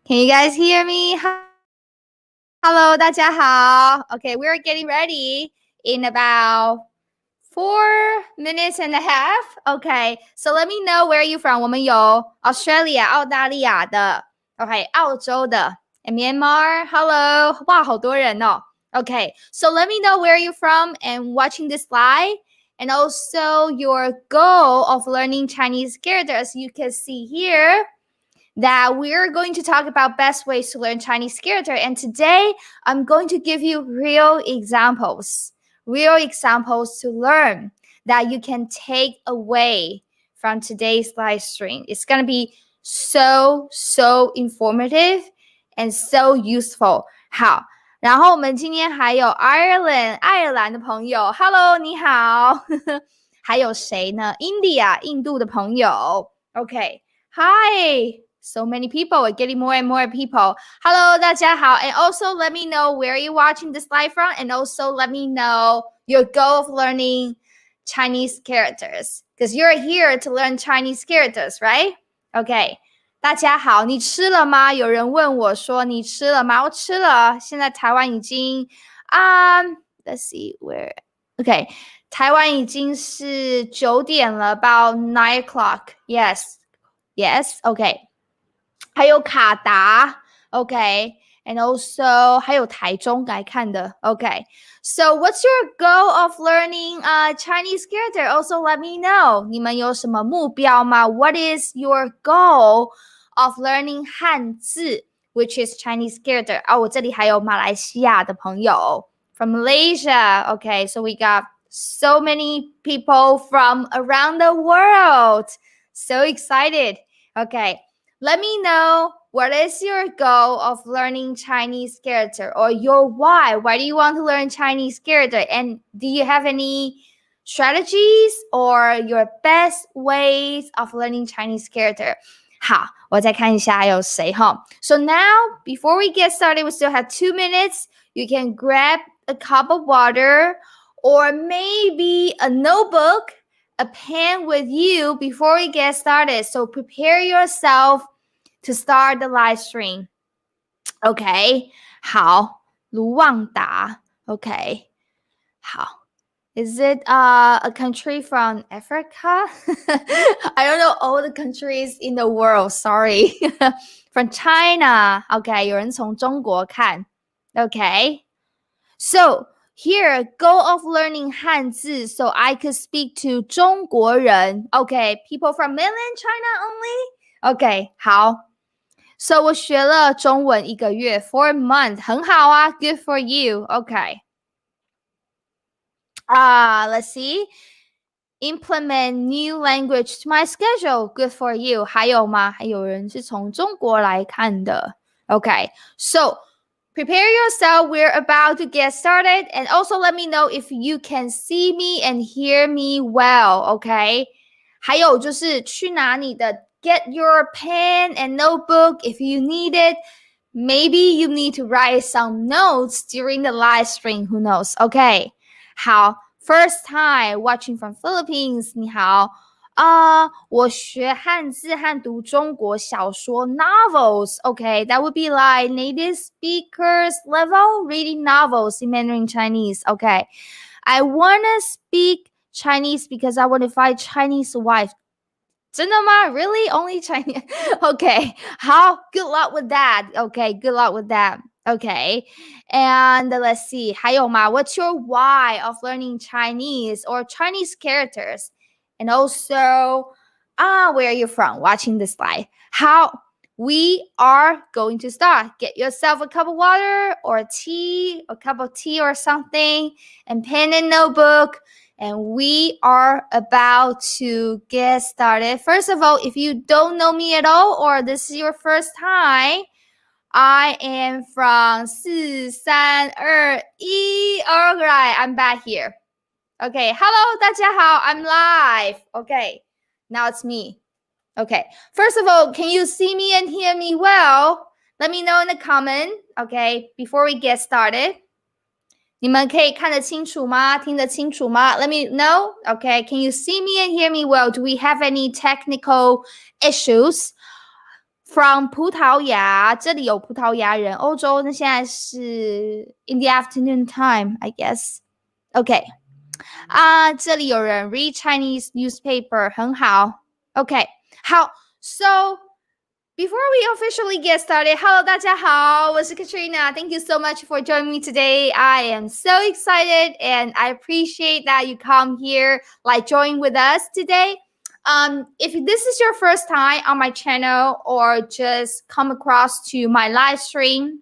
Can you guys hear me? Hello, 大家好. Okay, we're getting ready in about 4 minutes and a half. Okay, so let me know where you're from. 我们有 Australia 澳大利亚的 Okay, 澳洲的 and Myanmar. Hello. 哇，好多人哦. Okay, so let me know where you're from and watching this slide. And also your goal of learning Chinese characters. You can see here that we're going to talk about best ways to learn Chinese character. And today I'm going to give you real examples to learn that you can take away from today's live stream. It's going to be so informative and so useful. 好，然后我们今天还有爱尔兰的朋友 Hello 你好还有谁呢 India 印度的朋友 Okay Hi So many people. We're getting more and more people. Hello, 大家好. And also let me know where you're watching this live from. And also let me know your goal of learning Chinese characters. Because you're here to learn Chinese characters, right? Okay. 大家好，你吃了吗？有人问我说你吃了吗？我吃了。现在台湾已经let's see where. Okay. 台湾已经是9点了 about 9 o'clock. Yes. Okay. 还有卡达 Okay and also 还有台中来看的 Okay so what's your goal of learning Chinese character also let me know 你们有什么目标吗 What is your goal of learning 汉字 which is Chinese character 我这里还有马来西亚的朋友 from Malaysia Okay so we got so many people from around the world so excited Okay Let me know what is your goal of learning Chinese character or your why. Why do you want to learn Chinese character? And do you have any strategies or your best ways of learning Chinese character? 好，我再看一下还有谁哈。So now, before we get started, we still have 2 minutes. You can grab a cup of water or maybe a notebook a pen with you before we get started. So prepare yourself to start the live stream. Okay. 好，卢旺达 Okay. 好。Is it a country from Africa? I don't know all the countries in the world. Sorry. From China. Okay. 有人从中国看 Okay. So here, goal of learning 汉字 so I could speak to 中国人 Okay, people from mainland China only? Okay, 好 So 我学了中文1个月 for a month 很好啊 Good for you Okay Let's see Implement new language to my schedule Good for you 还有吗？还有人是从中国来看的 Okay, so Prepare yourself. We're about to get started. And also let me know if you can see me and hear me well, okay? 还有就是去拿你的 Get your pen and notebook if you need it. Maybe you need to write some notes during the live stream. Who knows? Okay. 好 First time watching from Philippines. 你好我学汉字和读中国小说 novels. Okay, that would be like native speakers level reading novels in Mandarin Chinese. Okay, I want to speak Chinese because I want to find Chinese wife. 真的吗? Really? Only Chinese? Okay, 好 Good luck with that. Okay, good luck with that. Okay, and let's see. 还有吗? What's your why of learning Chinese or Chinese characters? And also, where are you from? Watching this slide. How we are going to start. Get yourself a cup of water or tea, a cup of tea or something, and pen and notebook. And we are about to get started. First of all, if you don't know me at all or this is your first time, I am from 4, 3, 2, 1. All right, I'm back here. Okay, hello, 大家好, I'm live. Okay, now it's me. Okay, first of all, can you see me and hear me well? Let me know in the comment, okay, before we get started. 你们可以看得清楚吗？听得清楚吗？ Let me know. Okay, can you see me and hear me well? Do we have any technical issues? from 葡萄牙，这里有葡萄牙人。欧洲那现在是 in the afternoon time, I guess. OK. 这里有人 read Chinese newspaper， 很好。OK. 好 So before we officially get started, hello 大家好，我是 Katrina. Thank you so much for joining me today. I am so excited and I appreciate that you come here, like join with us today. If this is your first time on my channel or just come across to my live stream,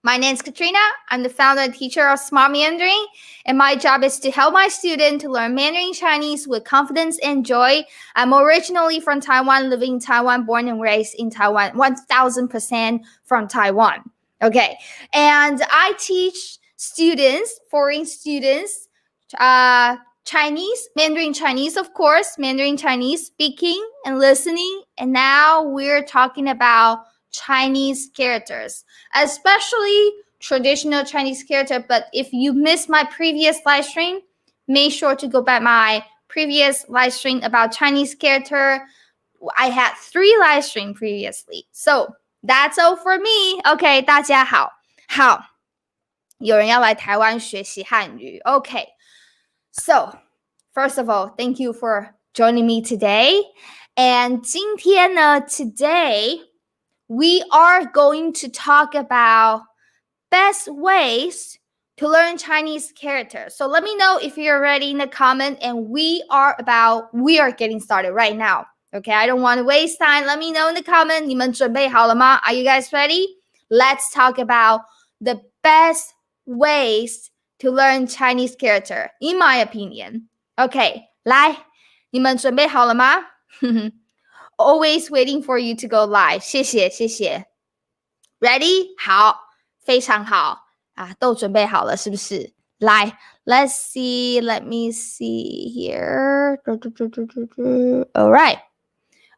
my name is Katrina. I'm the founder and teacher of Smart Mandarin, and my job is to help my students to learn Mandarin Chinese with confidence and joy. I'm originally from Taiwan, living in Taiwan, born and raised in Taiwan, 1000% from Taiwan. Okay, and I teach students, foreign students, Chinese, Mandarin Chinese, of course, Mandarin Chinese speaking and listening. And now we're talking about Chinese characters, especially traditional Chinese character. But if you missed my previous live stream, make sure to go back my previous live stream about Chinese character. I had 3 live stream previously. So that's all for me. Okay, 大家好。好，有人要来台湾学习汉语。Okay, so first of all, thank you for joining me today. And 今天呢 today, we are going to talk about best ways to learn Chinese characters. So let me know if you're ready in the comment, and we are getting started right now. Okay, I don't want to waste time. Let me know in the comment. 你们准备好了吗? Are you guys ready? Let's talk about the best ways to learn Chinese character, in my opinion. Okay, 来，你们准备好了吗? Always waiting for you to go live. 谢谢，谢谢。Ready? 好，非常好啊，都准备好了，是不是？来 ，Let's see. Let me see here. All right.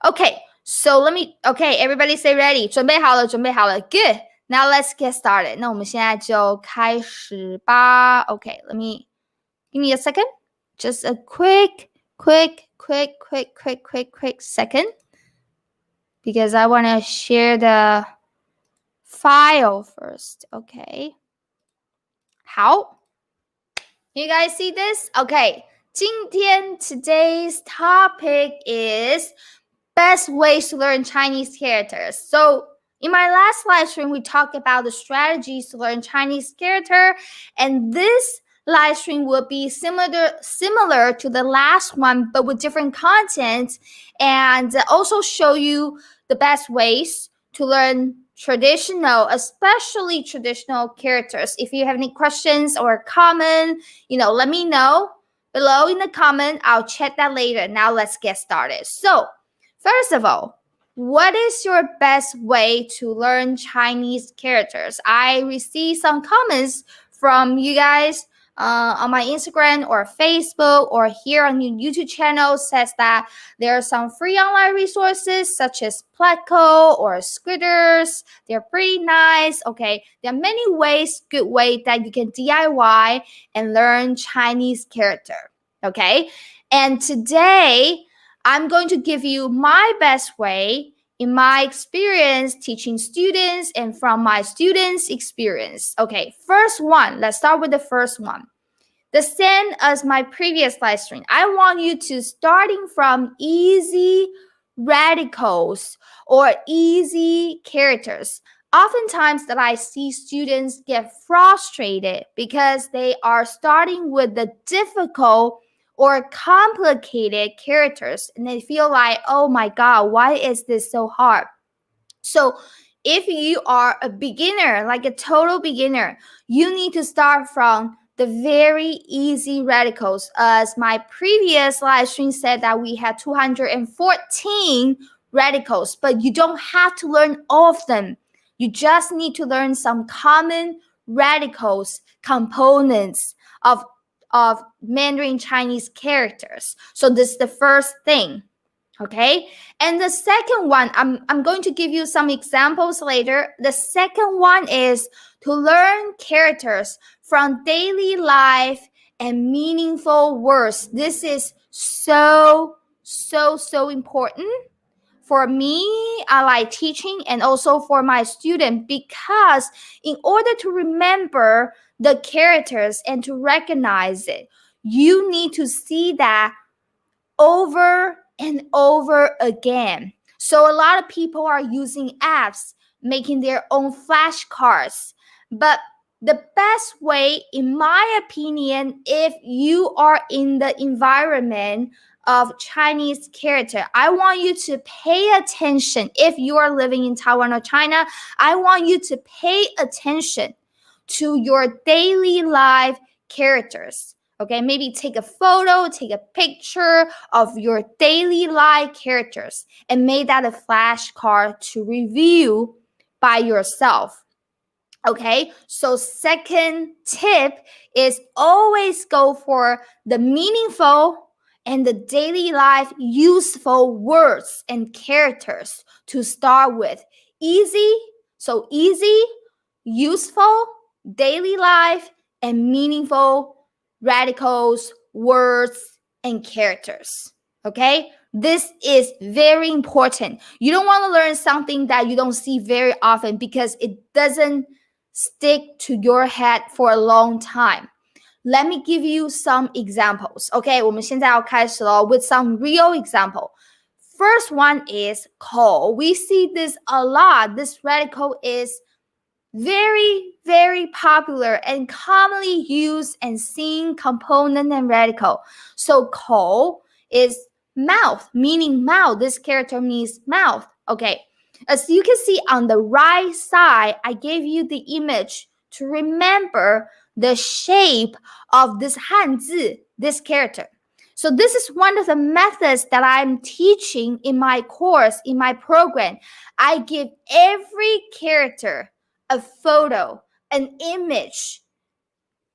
Okay. So okay, everybody say ready. 准备好了，准备好了。Good. Now let's get started. 那我们现在就开始吧。Okay, give me a second. Just a quick second. Because I want to share the file first. Okay. 好。You guys see this? Okay. 今天 today's topic is best ways to learn Chinese characters. So in my last live stream, we talked about the strategies to learn Chinese character, and this live stream will be similar to the last one, but with different content, and also show you the best ways to learn especially traditional characters. If you have any questions or comment, let me know below in the comment. I'll check that later. Now let's get started. So first of all, what is your best way to learn Chinese characters? I received some comments from you guys on my Instagram or Facebook or here on your YouTube channel, says that there are some free online resources such as Pleco or Squidders. They're pretty nice. Okay, there are many good ways that you can DIY and learn Chinese character. Okay, and today I'm going to give you my best way in my experience teaching students and from my students' experience. Okay, first one, let's start with the first one. The same as my previous live stream. I want you to starting from easy radicals or easy characters. Oftentimes that I see students get frustrated because they are starting with the difficult or complicated characters, and they feel like, oh my God, why is this so hard? So if you are a beginner, like a total beginner, you need to start from the very easy radicals. As my previous live stream said that we had 214 radicals, but you don't have to learn all of them. You just need to learn some common radicals, components of Mandarin Chinese characters. So this is the first thing. Okay, and the second one, I'm going to give you some examples later. The second one is to learn characters from daily life and meaningful words. This is so important for me, I like teaching and also for my student because in order to remember the characters and to recognize it, you need to see that over and over again. So a lot of people are using apps, making their own flashcards. But the best way, in my opinion, if you are in the environment of Chinese character, I want you to pay attention. If you are living in Taiwan or China, I want you to pay attention to your daily life characters. Okay, maybe take a photo, take a picture of your daily life characters and make that a flashcard to review by yourself. Okay, so second tip is always go for the meaningful and the daily life useful words and characters to start with. Easy, useful, daily life, and meaningful radicals, words, and characters. Okay, this is very important. You don't want to learn something that you don't see very often because it doesn't stick to your head for a long time. Let me give you some examples. Okay, 我们现在要开始了 with some real example. First one is call. We see this a lot. This radical is very, very popular and commonly used and seen component and radical. So call is mouth, meaning mouth. This character means mouth. Okay. As you can see on the right side, I gave you the image to remember the shape of this Hanzi, this character. So this is one of the methods that I'm teaching in my course, in my program. I give every character a photo, an image.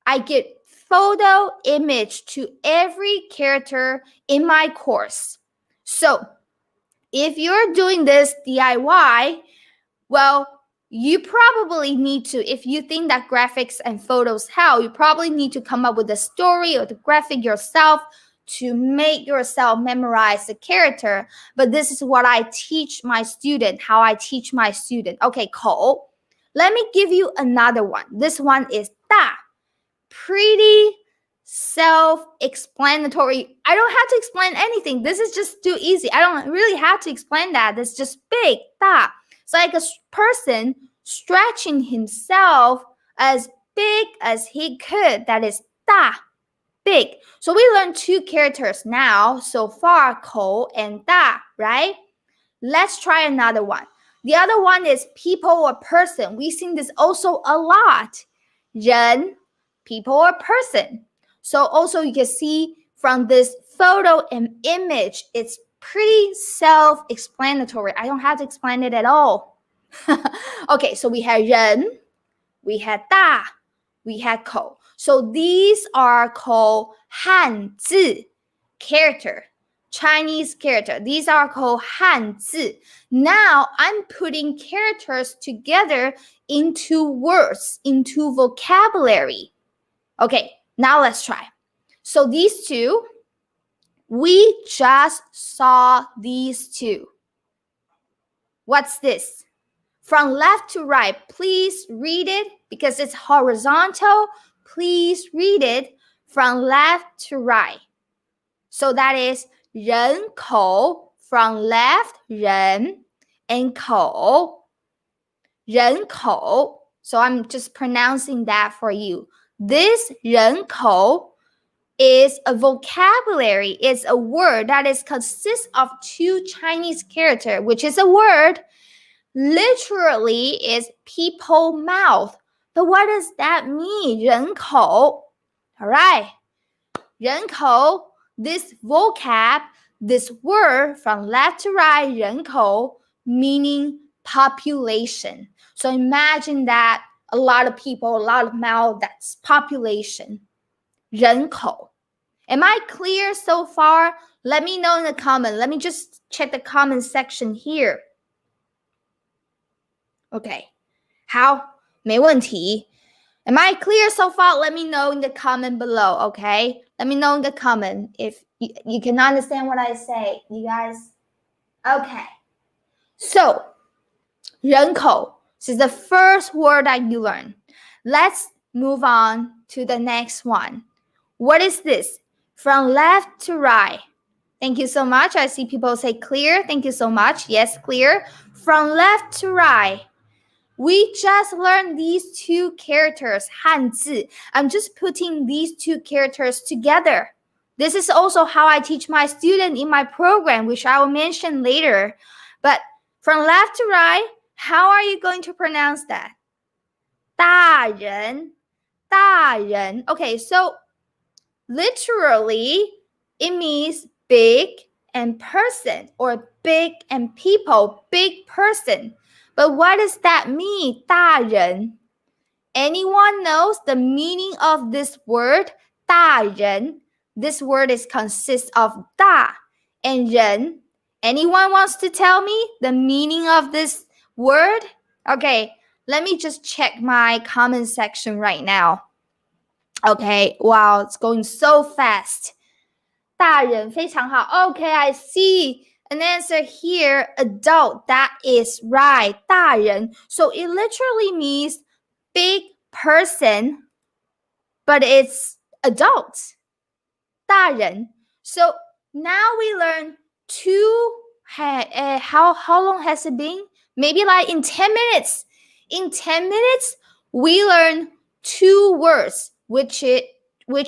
I give photo, image to every character in my course. So if you're doing this DIY, well, you probably need to, if you think that graphics and photos help, you probably need to come up with a story or the graphic yourself to make yourself memorize the character. But this is what I teach my student, how I teach my student. Okay, Cole, let me give you another one. This one is da. Pretty self-explanatory. I don't have to explain anything. This is just too easy. I don't really have to explain that. It's just big, da. It's like a person stretching himself as big as he could. That is da, big. So we learned two characters now so far, ko and da, right? Let's try another one. The other one is people or person. We've seen this also a lot. 人, people or person. So also you can see from this photo and image, it's pretty self-explanatory. I don't have to explain it at all. Okay, so we had 人, we had 大, we had 口. So these are called 汉字 character, Chinese character. These are called 汉字. Now I'm putting characters together into words, into vocabulary. Okay, now let's try. So these two, we just saw these two. What's this? From left to right, please read it because it's horizontal. Please read it from left to right. So that is 人口 from left, 人 and 口 人口. So I'm just pronouncing that for you. This 人口 is a vocabulary, it's a word that consists of two Chinese characters, which is a word, literally is people mouth. But what does that mean? 人口. All right. 人口, this vocab, this word from left to right, 人口, meaning population. So imagine that a lot of people, a lot of mouth, that's population. 人口. Am I clear so far? Let me know in the comment. Let me just check the comment section here. Okay. 好，没问题. Am I clear so far? Let me know in the comment below, okay? Let me know in the comment if you can understand what I say. You guys? Okay. So, 人口 is the first word that you learn. Let's move on to the next one. What is this? From left to right. Thank you so much. I see people say clear. Thank you so much. Yes, clear. From left to right. We just learned these two characters, Hanzi. I'm just putting these two characters together. This is also how I teach my student in my program, which I will mention later. But from left to right, how are you going to pronounce that? 大人, 大人. Okay, so literally, it means big and person, or big and people, big person. But what does that mean, 大人? Anyone knows the meaning of this word, 大人? This word consists of 大 and 人. Anyone wants to tell me the meaning of this word? Okay, let me just check my comment section right now. Okay, wow, it's going so fast. 大人非常好. Okay, I see an answer here. Adult, that is right. 大人. So it literally means big person, but it's adult. 大人. So now we learn how long has it been? Maybe like in 10 minutes. In 10 minutes, we learn two words, which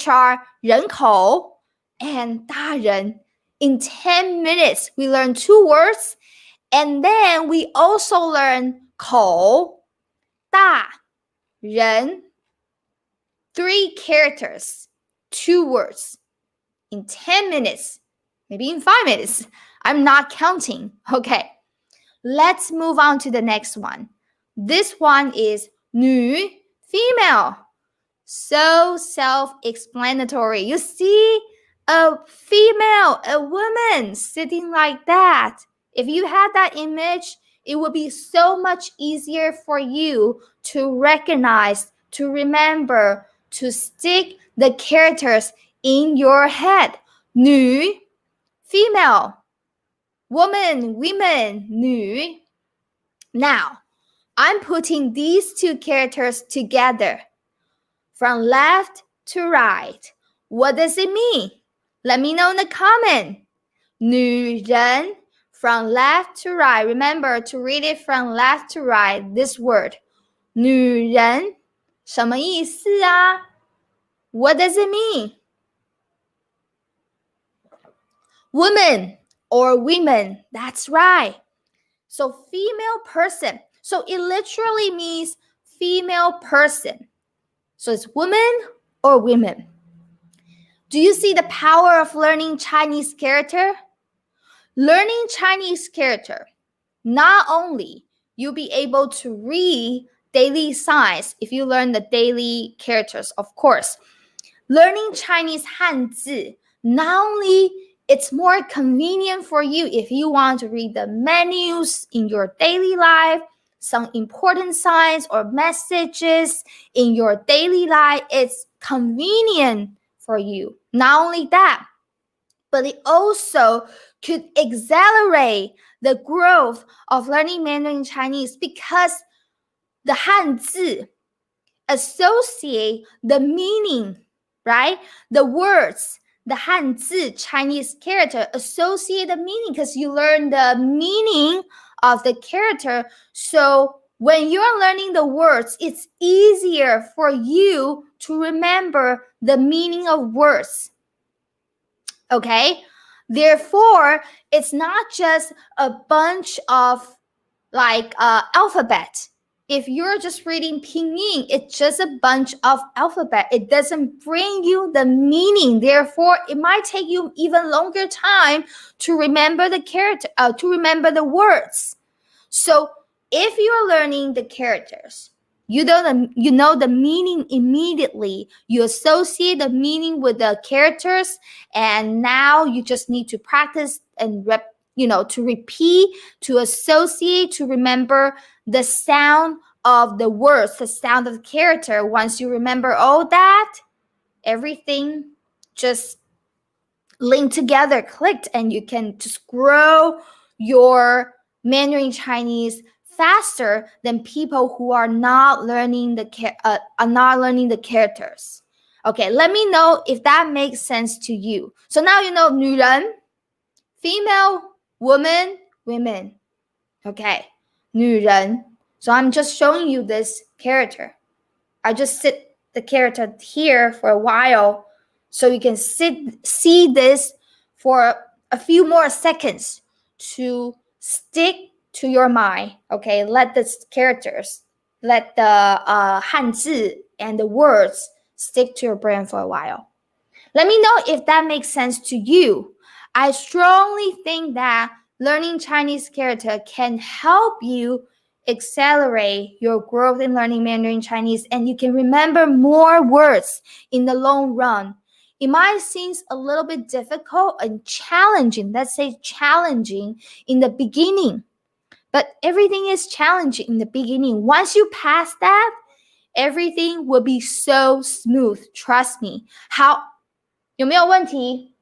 are 人口 and 大人. In 10 minutes, we learn two words, and then we also learn 口 大人. 3 characters, 2 words. In 10 minutes, maybe in 5 minutes. I'm not counting. Okay, let's move on to the next one. This one is 女, female. So self-explanatory. You see a female, a woman sitting like that. If you had that image, it would be so much easier for you to recognize, to remember, to stick the characters in your head. 女, female. Woman, women, 女. Now, I'm putting these two characters together. From left to right. What does it mean? Let me know in the comment. 女人, from left to right. Remember to read it from left to right, this word. 女人, 什么意思啊? What does it mean? Woman or women, that's right. So female person. So it literally means female person. So it's woman or women. Do you see the power of learning Chinese character? Learning Chinese character, not only you'll be able to read daily signs if you learn the daily characters, of course. Learning Chinese Hanzi, not only it's more convenient for you if you want to read the menus in your daily life, some important signs or messages in your daily life, it's convenient for you. Not only that, but it also could accelerate the growth of learning Mandarin Chinese because the Hanzi associate the meaning, right? The words, the Hanzi Chinese character associate the meaning because you learn the meaning of the character. So when you're learning the words, it's easier for you to remember the meaning of words. Okay? Therefore, it's not just a bunch of alphabet. If you're just reading pinyin, it's just a bunch of alphabet. It doesn't bring you the meaning. Therefore, it might take you even longer time to remember the character, to remember the words. So if you're learning the characters, you know the meaning immediately. You associate the meaning with the characters, and now you just need to practice and to repeat, to associate, to remember the sound of the words, the sound of the character. Once you remember all that, everything just linked together, clicked, and you can just grow your Mandarin Chinese faster than people who are not learning the characters. Okay, let me know if that makes sense to you. So now you know 女人, female, woman, women. Okay, 女人. So I'm just showing you this character. I just sit the character here for a while so you can see this for a few more seconds to stick to your mind. Okay, let the characters, let the Hanzi and the words stick to your brain for a while. Let me know if that makes sense to you. I strongly think that learning Chinese character can help you accelerate your growth in learning Mandarin Chinese, and you can remember more words in the long run. It might seem a little bit difficult and challenging, let's say challenging in the beginning, but everything is challenging in the beginning. Once you pass that, everything will be so smooth. Trust me. 好，有没有问题？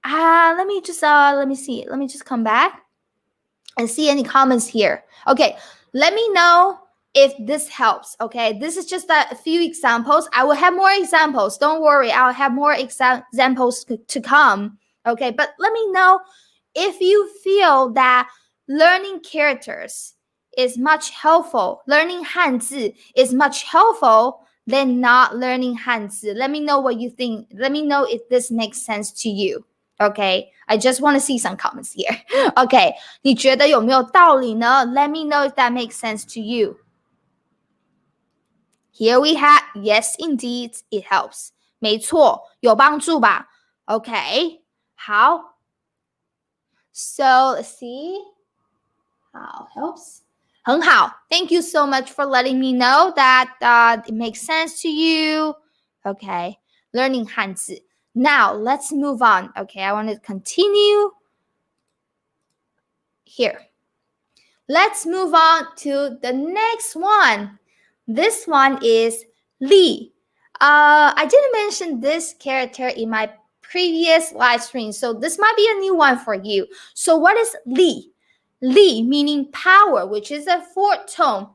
let me see. Let me just come back and see any comments here. Okay, let me know if this helps. Okay, this is just a few examples. I will have more examples. Don't worry, I'll have more examples to come. Okay, but let me know if you feel that learning characters is much helpful. Learning Hanzi is much helpful than not learning Hanzi. Let me know what you think. Let me know if this makes sense to you. Okay, I just want to see some comments here. Okay, 你觉得有没有道理呢？ Let me know if that makes sense to you. Here we have, yes, indeed, it helps. 没错，有帮助吧？ Okay, 好。So let's see. How helps? 很好。Thank you so much for letting me know that it makes sense to you. Okay, learning Hanzi. Now, let's move on. Okay, I want to continue here. Let's move on to the next one. This one is Li. I didn't mention this character in my previous live stream, so this might be a new one for you. So what is Li? Li meaning power, which is a fourth tone.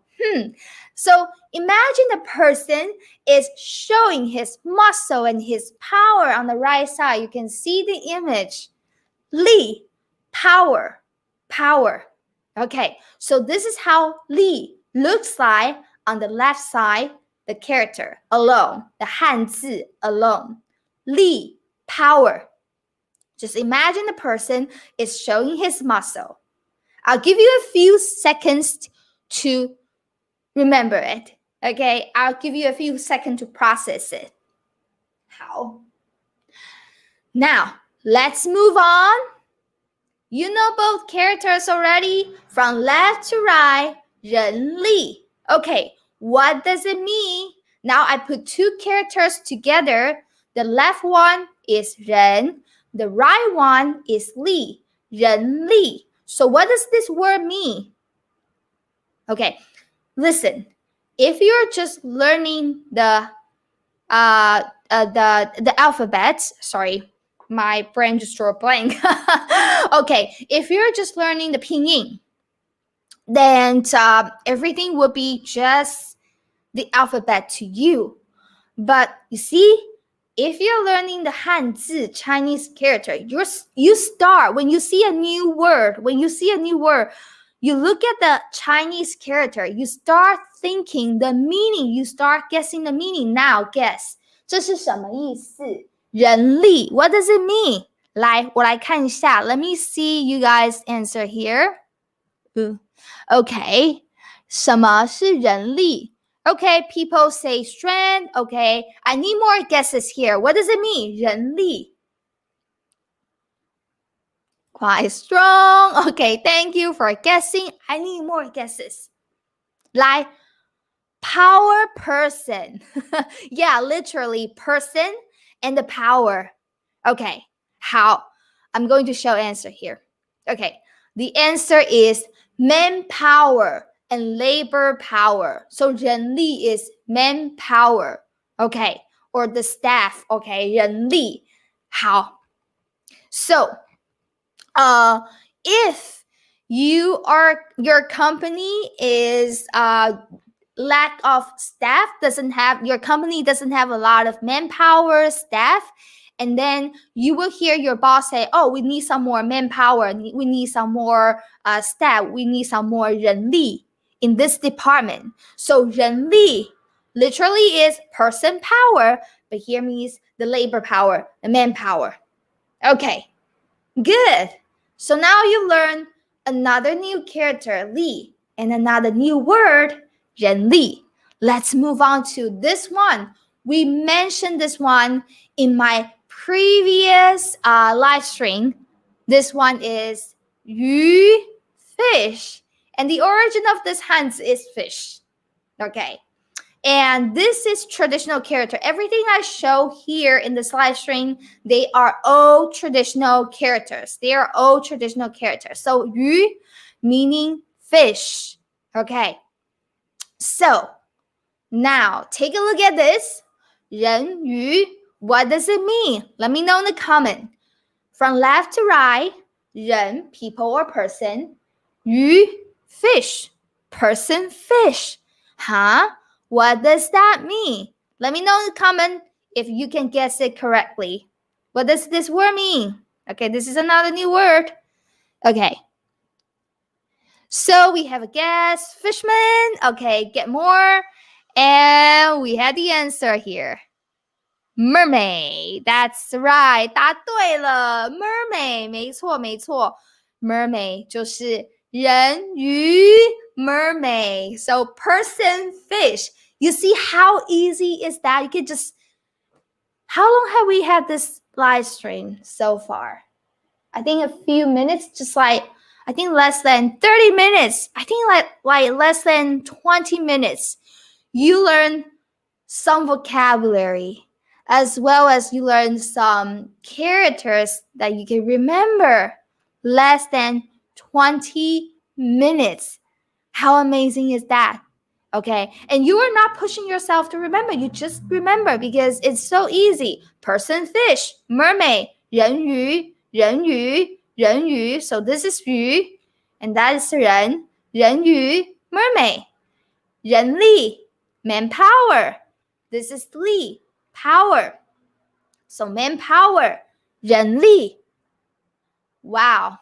So imagine the person is showing his muscle and his power on the right side. You can see the image. Li, power, power. Okay, so this is how Li looks like on the left side, the character alone, the Hanzi alone. Li, power. Just imagine the person is showing his muscle. I'll give you a few seconds to remember it. Okay, I'll give you a few seconds to process it. How? Now, let's move on. You know both characters already? From left to right, 人力. Okay, what does it mean? Now I put two characters together. The left one is 人, the right one is 力, 人力. So what does this word mean? Okay, listen. If you're just learning the alphabet, sorry, my brain just drew a blank. Okay, if you're just learning the pinyin, then everything will be just the alphabet to you. But you see, if you're learning the Hanzi Chinese character, you start when you see a new word. You look at the Chinese character. You start thinking the meaning. You start guessing the meaning. Now guess. 这是什么意思？人力 What does it mean? 来，我来看一下。Let me see you guys answer here. Okay. 什么是人力？Okay, people say strength. Okay, I need more guesses here. What does it mean? 人力 Quite strong. Okay, thank you for guessing. I need more guesses. 来 Power person. Yeah, literally person and the power. Okay, how? I'm going to show answer here. Okay, the answer is manpower and labor power. So 人力 is manpower. Okay, or the staff. Okay, 人力 how? So, if your company is lack of staff, your company doesn't have a lot of manpower, staff, and then you will hear your boss say, oh, we need some more manpower, we need some more staff, we need some more 人力 in this department. So 人力 literally is person power, but here means the labor power, the manpower. Okay, good. So now you learn another new character, 力, and another new word, 人力. Let's move on to this one. We mentioned this one in my previous live stream. This one is 鱼, fish. And the origin of this Hanzi is fish. Okay. And this is traditional character. Everything I show here in this live stream, they are all traditional characters. They are all traditional characters. So 鱼 meaning fish. Okay. So now take a look at this. 人鱼, what does it mean? Let me know in the comment. From left to right, 人, people or person. 鱼, fish, person, fish. Huh? What does that mean? Let me know in the comment if you can guess it correctly. What does this word mean? Okay, this is another new word. Okay. So we have a guess, fishman. Okay, get more. And we had the answer here. Mermaid. That's right. 答对了 Mermaid. 没错，没错。Mermaid 就是人鱼 mermaid. So person, fish. You see how easy is that? You could just... How long have we had this live stream so far? I think a few minutes, just like... I think less than 30 minutes. I think like less than 20 minutes. You learn some vocabulary, as well as you learn some characters that you can remember. Less than 20 minutes. How amazing is that? Okay, and you are not pushing yourself to remember. You just remember because it's so easy. Person, fish, mermaid, 人鱼, 人鱼, 人鱼. So this is 鱼, and that is 人, 人鱼, mermaid. 人力, manpower. This is 力, power. So manpower, 人力. Wow.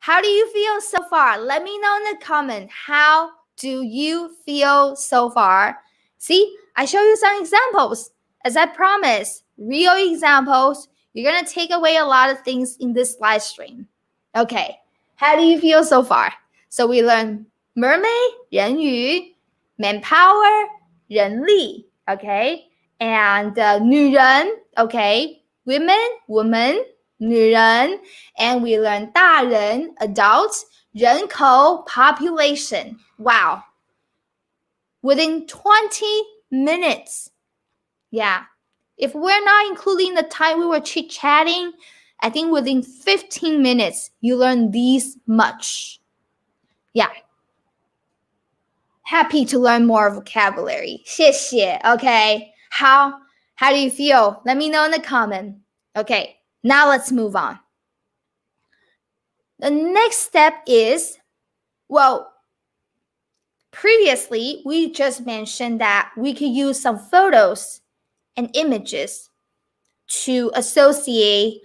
How do you feel so far? Let me know in the comment. How do you feel so far? See, I show you some examples. As I promised, real examples. You're going to take away a lot of things in this live stream. Okay, how do you feel so far? So we learned mermaid, 人鱼, manpower, 人力, okay? And 女人, okay? Women, woman, 女人. And we learned 大人, adults, 人口, population. Wow. Within 20 minutes. Yeah. If we're not including the time we were chit-chatting, I think within 15 minutes, you learn these much. Yeah. Happy to learn more vocabulary. 谢谢. Okay. How do you feel? Let me know in the comment. Okay. Now let's move on. The next step is, well, previously, we just mentioned that we could use some photos and images to associate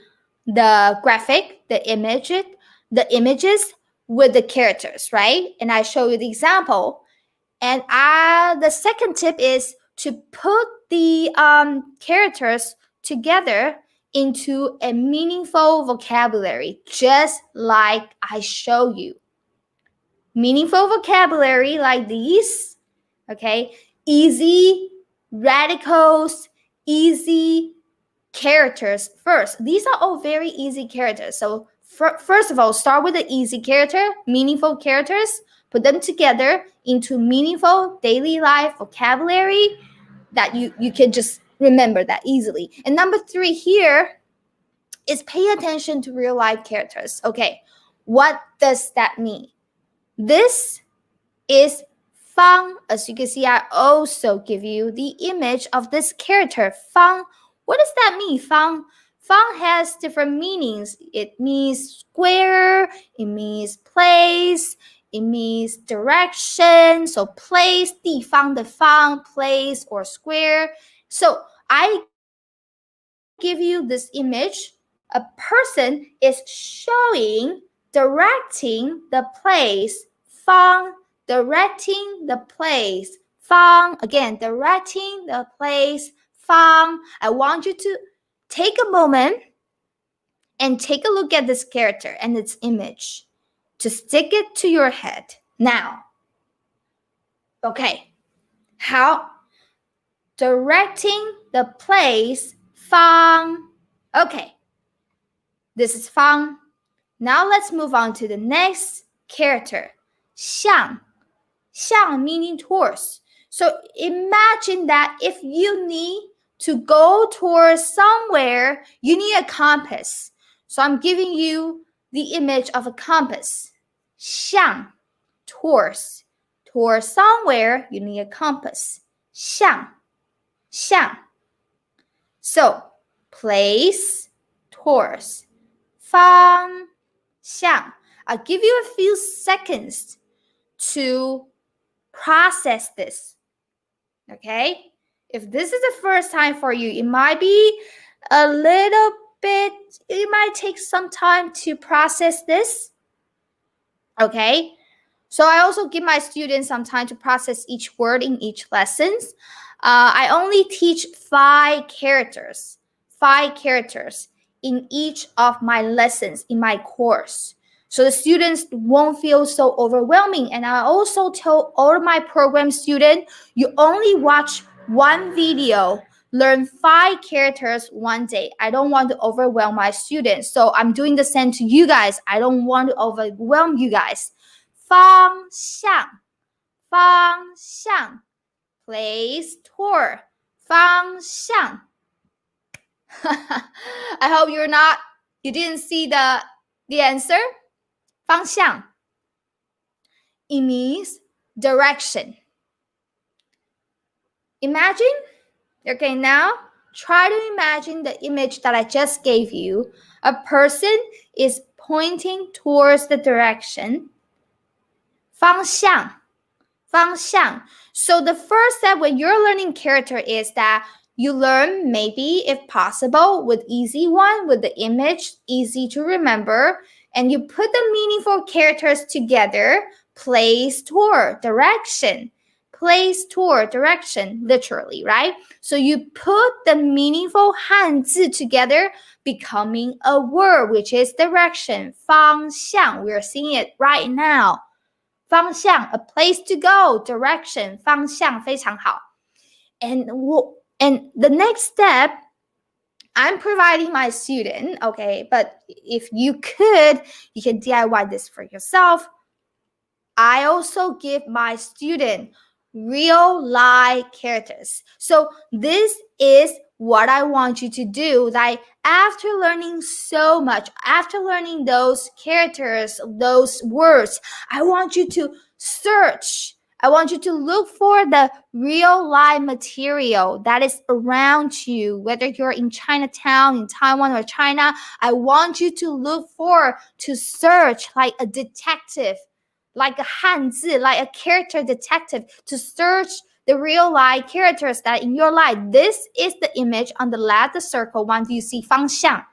the graphic, the images with the characters, right? And I show you the example. And the second tip is to put the characters together into a meaningful vocabulary, just like I show you. Meaningful vocabulary like these, okay? Easy, radicals, easy characters first. These are all very easy characters. So first of all, start with the easy character, meaningful characters, put them together into meaningful daily life vocabulary that you can just remember that easily. And number 3 here is pay attention to real life characters. Okay, what does that mean? This is Fang. As you can see, I also give you the image of this character, Fang. What does that mean, Fang? Fang has different meanings. It means square, it means place, it means direction. So place, 地方的方, place or square. So I give you this image. A person is showing, directing the place. Fang, directing the place. Fang, again, directing the place. Fang, I want you to take a moment and take a look at this character and its image. To stick it to your head. Now, okay, how? Directing the place, Fang. Okay, this is Fang. Now let's move on to the next character, Xiang. Xiang meaning towards. So imagine that if you need to go towards somewhere, you need a compass. So I'm giving you the image of a compass. 向 towards. Towards somewhere, you need a compass. 向 So place, towards. 方向 I'll give you a few seconds to process this. Okay? If this is the first time for you, it might be a little bit, it might take some time to process this. Okay? So I also give my students some time to process each word in each lessons. I only teach 5 characters in each of my lessons in my course. So the students won't feel so overwhelming. And I also tell all of my program students, you only watch one video, learn 5 characters one day. I don't want to overwhelm my students. So I'm doing the same to you guys. I don't want to overwhelm you guys. 方向 place, toward 方向 I hope you didn't see the answer. 方向 It means direction. Imagine, okay, now try to imagine the image that I just gave you. A person is pointing towards the direction. 方向 So the first step when you're learning character is that you learn, maybe if possible, with easy one, with the image, easy to remember, and you put the meaningful characters together. Place, toward, direction. Place, toward, direction, literally, right? So you put the meaningful Hanzi together, becoming a word, which is direction, 方向. We're seeing it right now. 方向, a place to go, direction, 方向非常好. And the next step, I'm providing my student, okay, but if you can DIY this for yourself. I also give my student real life characters. So this is what I want you to do. Like after learning so much, after learning those characters, those words, I want you to search. I want you to look for the real life material that is around you, whether you're in Chinatown, in Taiwan, or China. I want you to search like a detective, like a Hanzi, like a character detective, to search the real life characters that in your life. This is the image on the left, the circle one. Do you see 方向?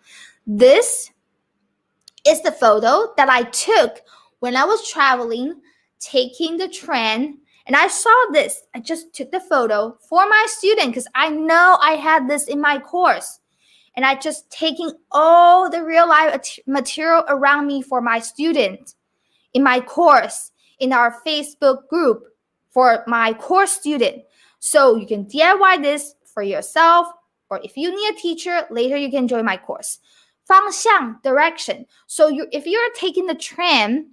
This is the photo that I took when I was traveling, taking the train, and I saw this. I just took the photo for my student because I know I had this in my course. And I just taking all the real life material around me for my student in my course, in our Facebook group for my course student. So you can DIY this for yourself, or if you need a teacher, later you can join my course. 方向, direction. So if you're taking the tram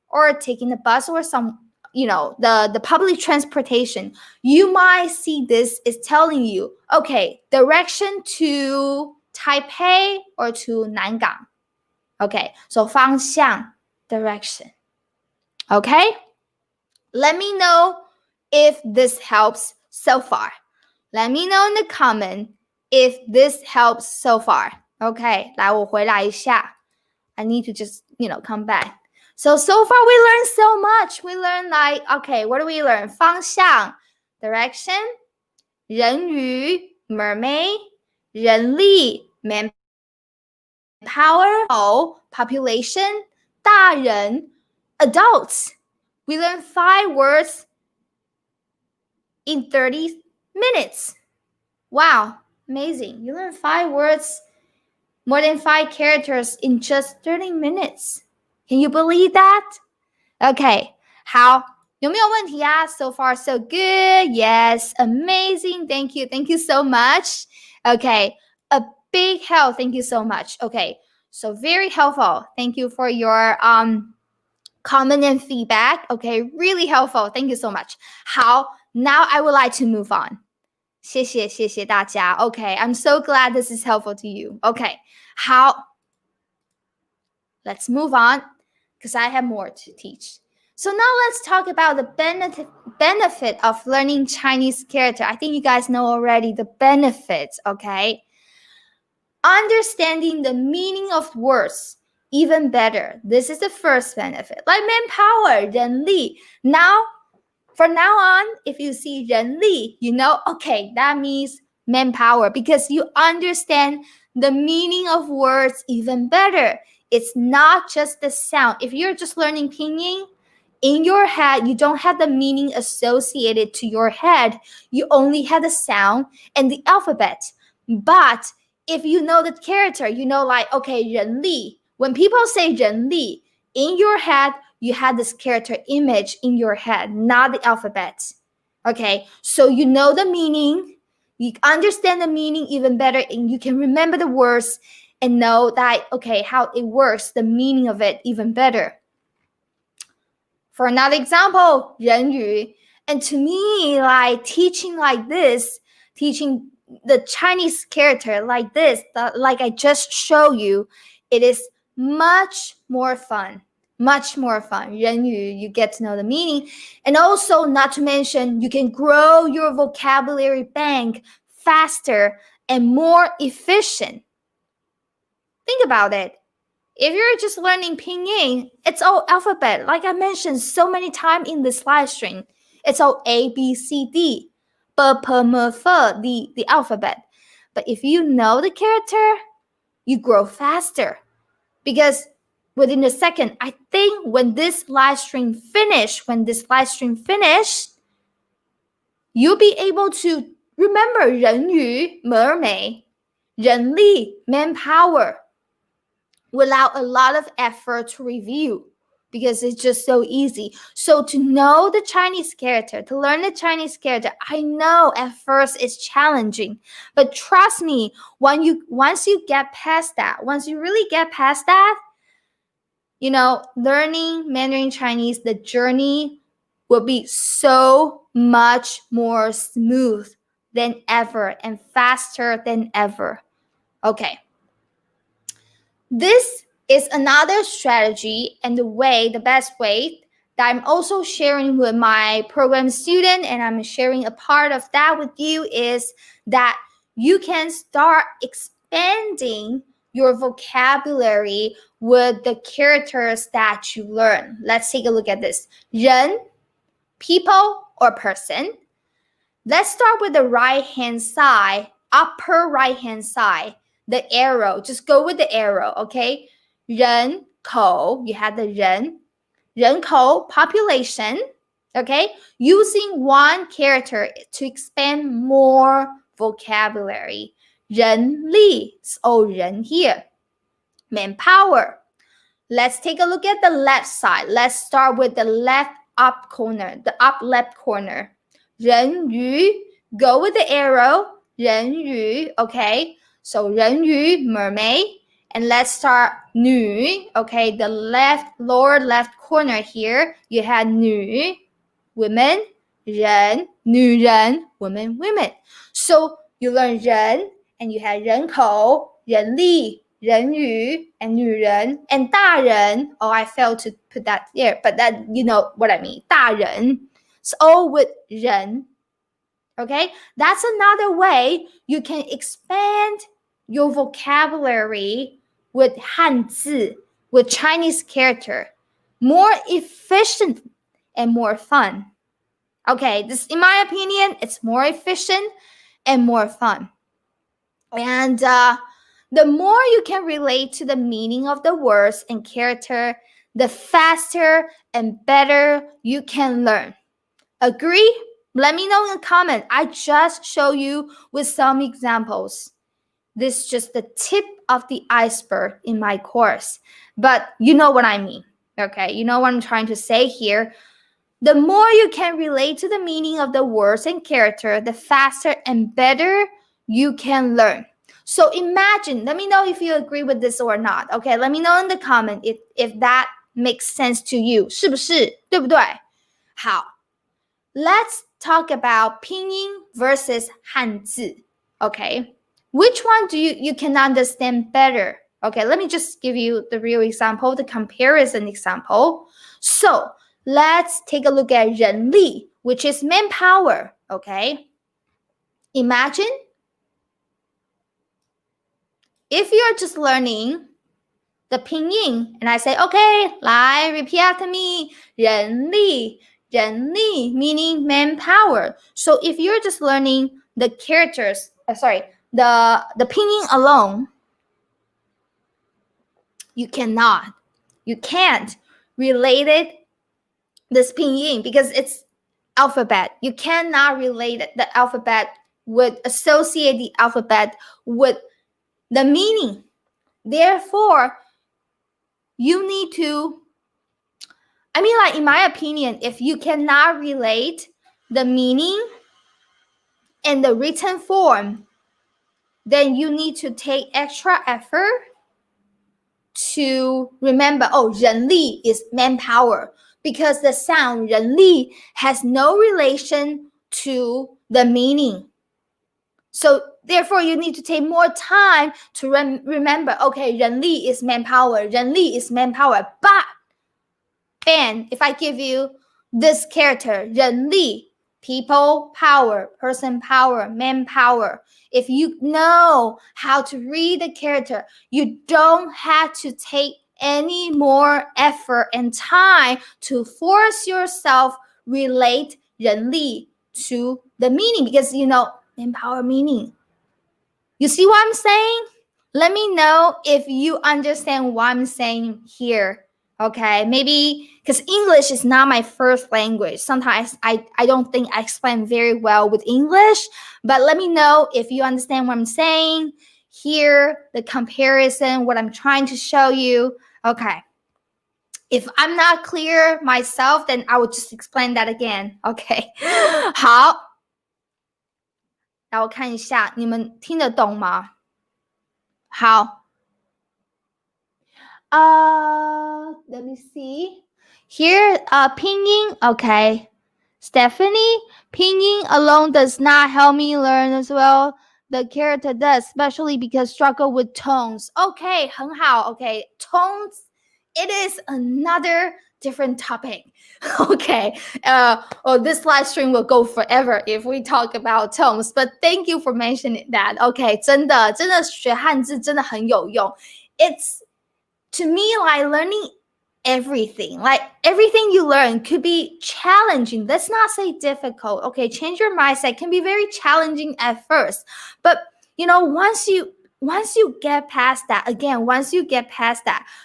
or taking the bus or some, the public transportation, you might see this is telling you, okay, direction to Taipei or to Nangang. Okay, so 方向, direction. Okay? Let me know if this helps so far. Let me know in the comment if this helps so far. Okay, 来，我回来一下。I need to just, come back. So far we learned so much. We learned like, okay, what do we learn? 方向 direction, 人鱼 mermaid, 人力 manpower, population, 大人 adults. We learned 5 words in 30 minutes. Wow, amazing. You learned 5 words, more than 5 characters in just 30 minutes. Can you believe that? Okay, 好，有没有问题啊？ So far, so good. Yes, amazing. Thank you. Thank you so much. Okay, a big help. Thank you so much. Okay, so very helpful. Thank you for your comment and feedback. Okay, really helpful. Thank you so much. 好， now I would like to move on. 谢谢大家. Okay, I'm so glad this is helpful to you. Okay, 好, let's move on because I have more to teach. So now let's talk about the benefit of learning Chinese character. I think you guys know already the benefits, okay? Understanding the meaning of words even better. This is the first benefit. Like manpower, 人力. Now, from now on, if you see 人力, you know, okay, that means manpower because you understand the meaning of words even better. It's not just the sound. If you're just learning pinyin, in your head, you don't have the meaning associated to your head. You only have the sound and the alphabet. But if you know the character, you know like, okay, 人力. When people say 人力, in your head, you have this character image in your head, not the alphabet. Okay, so you know the meaning, you understand the meaning even better, and you can remember the words and know that, okay, how it works, the meaning of it even better. For another example, 人语. And to me, like teaching like this, teaching the Chinese character like this, like I just showed you, it is much more fun. Much more fun. 人语, you get to know the meaning. And also, not to mention, you can grow your vocabulary bank faster and more efficient. Think about it. If you're just learning pinyin, it's all alphabet. Like I mentioned so many times in this live stream, it's all A, B, C, D. B, P, M, F, the alphabet. But if you know the character, you grow faster. Because within a second, I think when this live stream finish, you'll be able to remember 人鱼, mermaid, 人力, manpower, without a lot of effort to review because it's just so easy. So to know the Chinese character, to learn the Chinese character, I know at first it's challenging, but trust me, once you get past that, once you really get past that, learning Mandarin Chinese, the journey will be so much more smooth than ever and faster than ever. Okay. This is another strategy and the best way that I'm also sharing with my program student, and I'm sharing a part of that with you, is that you can start expanding your vocabulary with the characters that you learn. Let's take a look at this. 人, people or person. Let's start with the right-hand side, upper right-hand side. The arrow, just go with the arrow, okay? 人口, you have the 人口, population, okay? Using one character to expand more vocabulary. 人力, oh, 人 here. Manpower. Let's take a look at the left side. Let's start with the left up corner, the up left corner. 人鱼, go with the arrow. 人鱼, okay? So 人鱼, mermaid. And let's start 女, okay? The lower left corner here, you had 女, women, 人, 女人, women. So you learn 人, and you had 人口, 人力, 人语, and 女人, and 大人. Oh, I failed to put that there, but that, you know what I mean. 大人. It's all with 人. Okay, that's another way you can expand your vocabulary with Hanzi, with Chinese character, more efficient and more fun. Okay, this, in my opinion, it's more efficient and more fun. And the more you can relate to the meaning of the words and character, the faster and better you can learn. Agree? Let me know in the comment. I just show you with some examples. This is just the tip of the iceberg in my course. But you know what I mean. Okay, you know what I'm trying to say here. The more you can relate to the meaning of the words and character, the faster and better you can learn. So imagine, let me know if you agree with this or not. Okay, let me know in the comment if that makes sense to you. 是不是？对不对？好。Let's talk about pinyin versus Hanzi. Okay, which one do you can understand better? Okay, let me just give you the real example, the comparison example. So let's take a look at 人力, which is manpower. Okay, imagine if you're just learning the pinyin and I say, okay, 来 repeat after me, 人力meaning manpower. So if you're just learning the characters, the pinyin alone, you can't relate it, this pinyin, because it's alphabet. You cannot relate it, the alphabet associate the alphabet with the meaning. Therefore, you need to, like in my opinion, if you cannot relate the meaning in the written form, then you need to take extra effort to remember, 人力 is manpower, because the sound 人力 has no relation to the meaning. So therefore, you need to take more time to remember, okay, 人力 is manpower, 人力 is manpower. But then if I give you this character, 人力, people power, person power, manpower, if you know how to read the character, you don't have to take any more effort and time to force yourself relate 人力 to the meaning, because you know manpower meaning. You see what I'm saying? Let me know if you understand what I'm saying here. Okay, maybe because English is not my first language. Sometimes I don't think I explain very well with English, but let me know if you understand what I'm saying. Here, the comparison, what I'm trying to show you. Okay. If I'm not clear myself, then I will just explain that again. Okay. 好，让我看一下，你们听得懂吗？好。Let me see. Here, pinyin, okay. Stephanie, pinyin alone does not help me learn as well. The character does, especially because struggle with tones. Okay, 很好. Okay, tones, it is another different topic. Okay, this live stream will go forever if we talk about tones. But thank you for mentioning that. Okay, 真的学汉字真的很有用. It's to me like learning everything. Like everything you learn could be challenging. Let's not say difficult. Okay, change your mindset. It can be very challenging at first, but you know, once you get past that,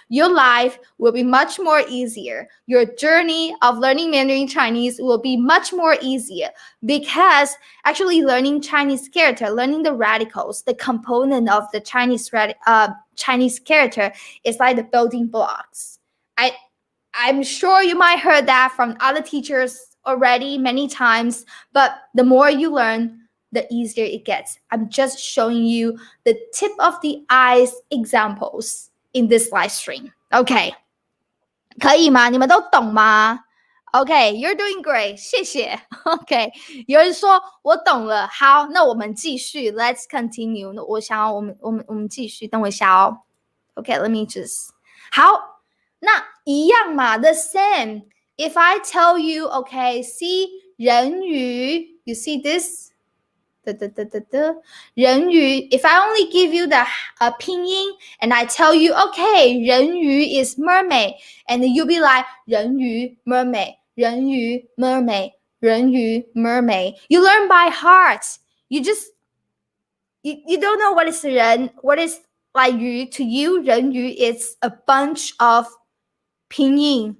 your life will be much more easier. Your journey of learning Mandarin Chinese will be much more easier, because actually learning Chinese character, learning the radicals, the component of the Chinese character is like the building blocks. I'm sure you might heard that from other teachers already many times, but the more you learn, the easier it gets. I'm just showing you the tip of the eyes examples in this live stream. Okay. 可以吗？你们都懂吗？ Okay, you're doing great. 谢谢。Okay, 有人说我懂了。好，那我们继续。Let's continue. 我想要我们继续。等我一下哦。Okay, let me just. 好，那一样嘛 the same. If I tell you, okay, see 人鱼 you see this? 人鱼, if I only give you the 拼音 and I tell you, okay, 人鱼 is mermaid, and then you'll be like 人鱼 mermaid, 人鱼 mermaid, 人鱼 mermaid. You learn by heart. You don't know what is 人, what is like 鱼 to you. 人鱼 is a bunch of 拼音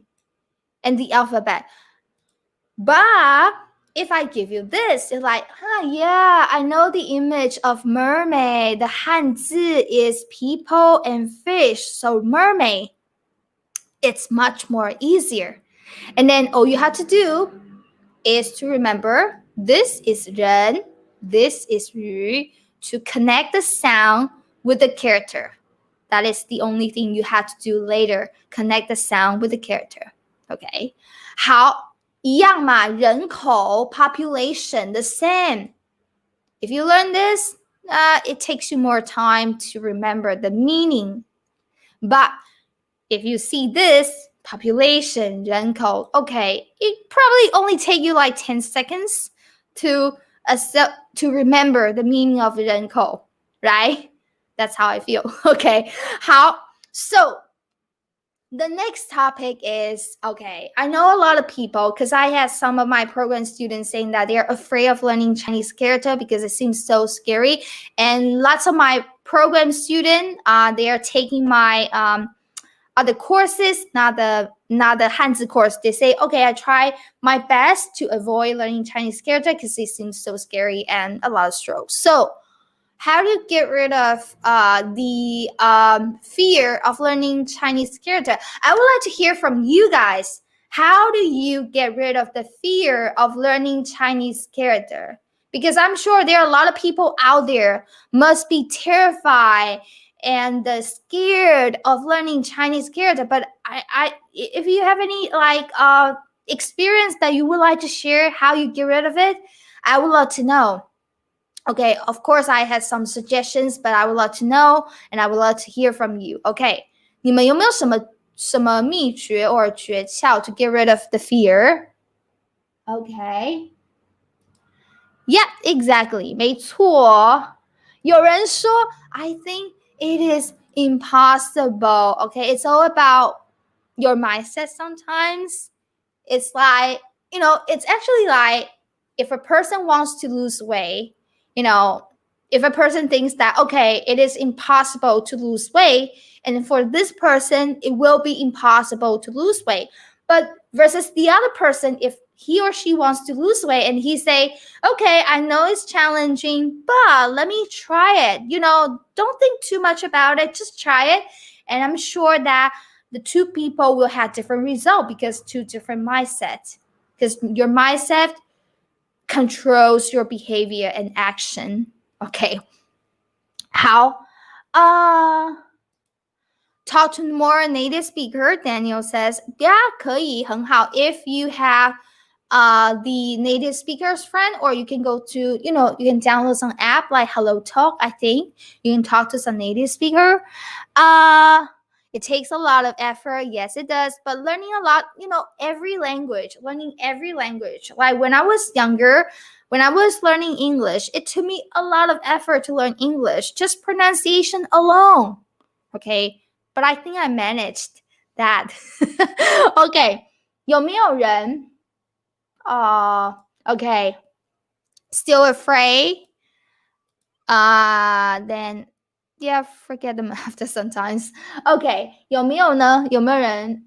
and the alphabet. But if I give you this, it's like, yeah, I know the image of mermaid. The Hanzi is people and fish. So mermaid, it's much more easier. And then all you have to do is to remember this is 人, this is 鱼, to connect the sound with the character. That is the only thing you have to do later. Connect the sound with the character. Okay. 好。一样嘛，人口 population the same. If you learn this, it takes you more time to remember the meaning. But if you see this population 人口, okay, it probably only take you like 10 seconds to remember the meaning of 人口, right? That's how I feel. Okay. 好, so the next topic is, okay, I know a lot of people, because I had some of my program students saying that they're afraid of learning Chinese character because it seems so scary. And lots of my program students, they are taking my other courses, not the Hanzi course. They say, okay, I try my best to avoid learning Chinese character because it seems so scary and a lot of strokes. So how to get rid of the fear of learning Chinese character? I would like to hear from you guys. How do you get rid of the fear of learning Chinese character? Because I'm sure there are a lot of people out there must be terrified and scared of learning Chinese character. But if you have any experience that you would like to share, how you get rid of it, I would love to know. Okay, of course I had some suggestions, but I would love to know, and I would love to hear from you. Okay, 你们有没有什么秘诀 or 诀窍 to get rid of the fear? Okay. Yeah, exactly. 没错。有人说 I think it is impossible. Okay, it's all about your mindset sometimes. It's like, it's actually like if a person wants to lose weight, if a person thinks that, okay, it is impossible to lose weight, and for this person, it will be impossible to lose weight. But versus the other person, if he or she wants to lose weight and he say, okay, I know it's challenging, but let me try it. Don't think too much about it. Just try it. And I'm sure that the two people will have different results because two different mindsets. Because your mindset controls your behavior and action. Okay. How? Talk to more native speaker. Daniel says, yeah, 可以,很好. If you have the native speakers friend, or you can go to, you can download some app like Hello Talk, I think. You can talk to some native speaker. It takes a lot of effort. Yes, it does. But learning a lot, learning every language. Like when I was younger, when I was learning English, it took me a lot of effort to learn English, just pronunciation alone. Okay, but I think I managed that. Okay, 有没有人 okay, still afraid? Then yeah, forget them after sometimes. Okay, 有没有呢？有没有人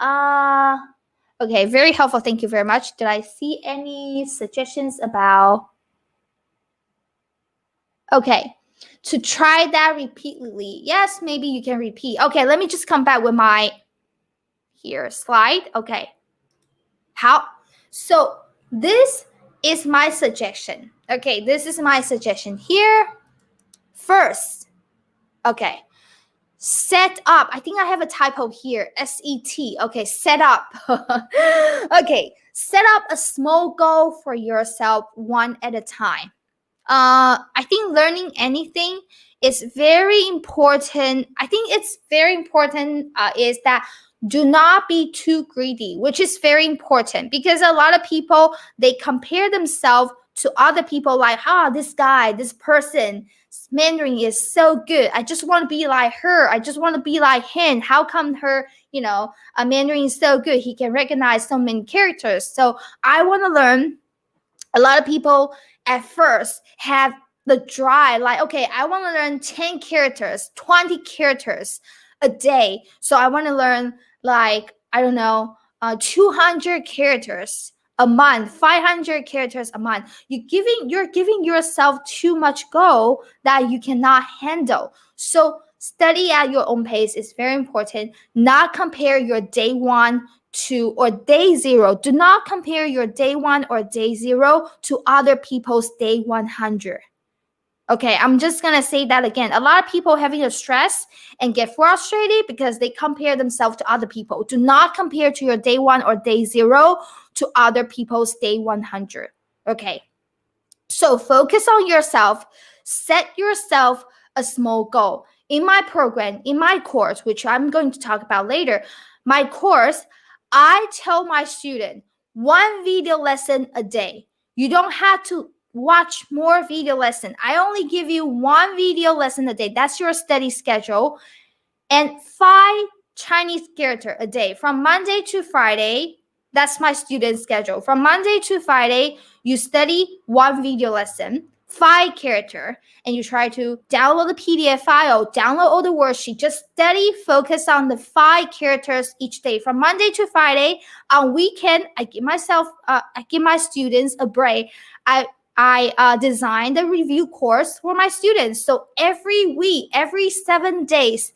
okay, very helpful. Thank you very much. Did I see any suggestions about? Okay, to try that repeatedly. Yes, maybe you can repeat. Okay, let me just come back with my slide. Okay. How? So this is my suggestion. Okay, this is my suggestion here. First, okay, set up. I think I have a typo here. S-E-T. Okay, set up. Okay, set up a small goal for yourself one at a time. I think learning anything is very important. I think it's very important is that do not be too greedy, which is very important because a lot of people, they compare themselves to other people like, this guy, this person, Mandarin is so good. I just want to be like her. I just want to be like him. How come her, Mandarin is so good? He can recognize so many characters. So I want to learn. A lot of people at first have the drive, like, okay, I want to learn 10 characters, 20 characters a day. So I want to learn, like, I don't know, 200 characters a month, 500 characters a month. You're giving yourself too much goal that you cannot handle. So study at your own pace is very important. Not compare your day one or day zero. Do not compare your day one or day zero to other people's day 100. Okay, I'm just going to say that again. A lot of people having a stress and get frustrated because they compare themselves to other people. Do not compare to your day one or day zero to other people's day 100. Okay, so focus on yourself. Set yourself a small goal. In my program, in my course, which I'm going to talk about later, my course, I tell my student 1 video lesson a day. You don't have to watch more video lesson. I only give you 1 video lesson a day. That's your study schedule. And 5 Chinese character a day from Monday to Friday. That's my student schedule. From Monday to Friday, you study 1 video lesson, 5 character, and you try to download the PDF file, download all the worksheet, just study, focus on the 5 characters each day. From Monday to Friday, on weekend, I give my students a break. I designed a review course for my students. So every week, every 7 days,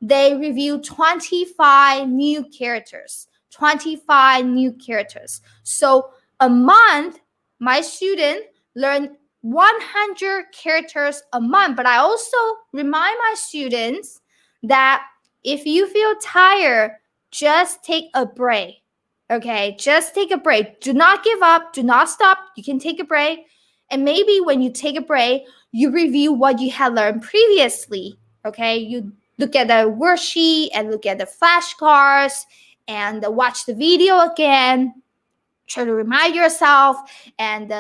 they review 25 new characters. 25 new characters. So a month, my student learn 100 characters a month. But I also remind my students that if you feel tired, just take a break. Okay, just take a break. Do not give up. Do not stop. You can take a break. And maybe when you take a break, you review what you had learned previously. Okay, you look at the worksheet and look at the flashcards and watch the video again. Try to remind yourself and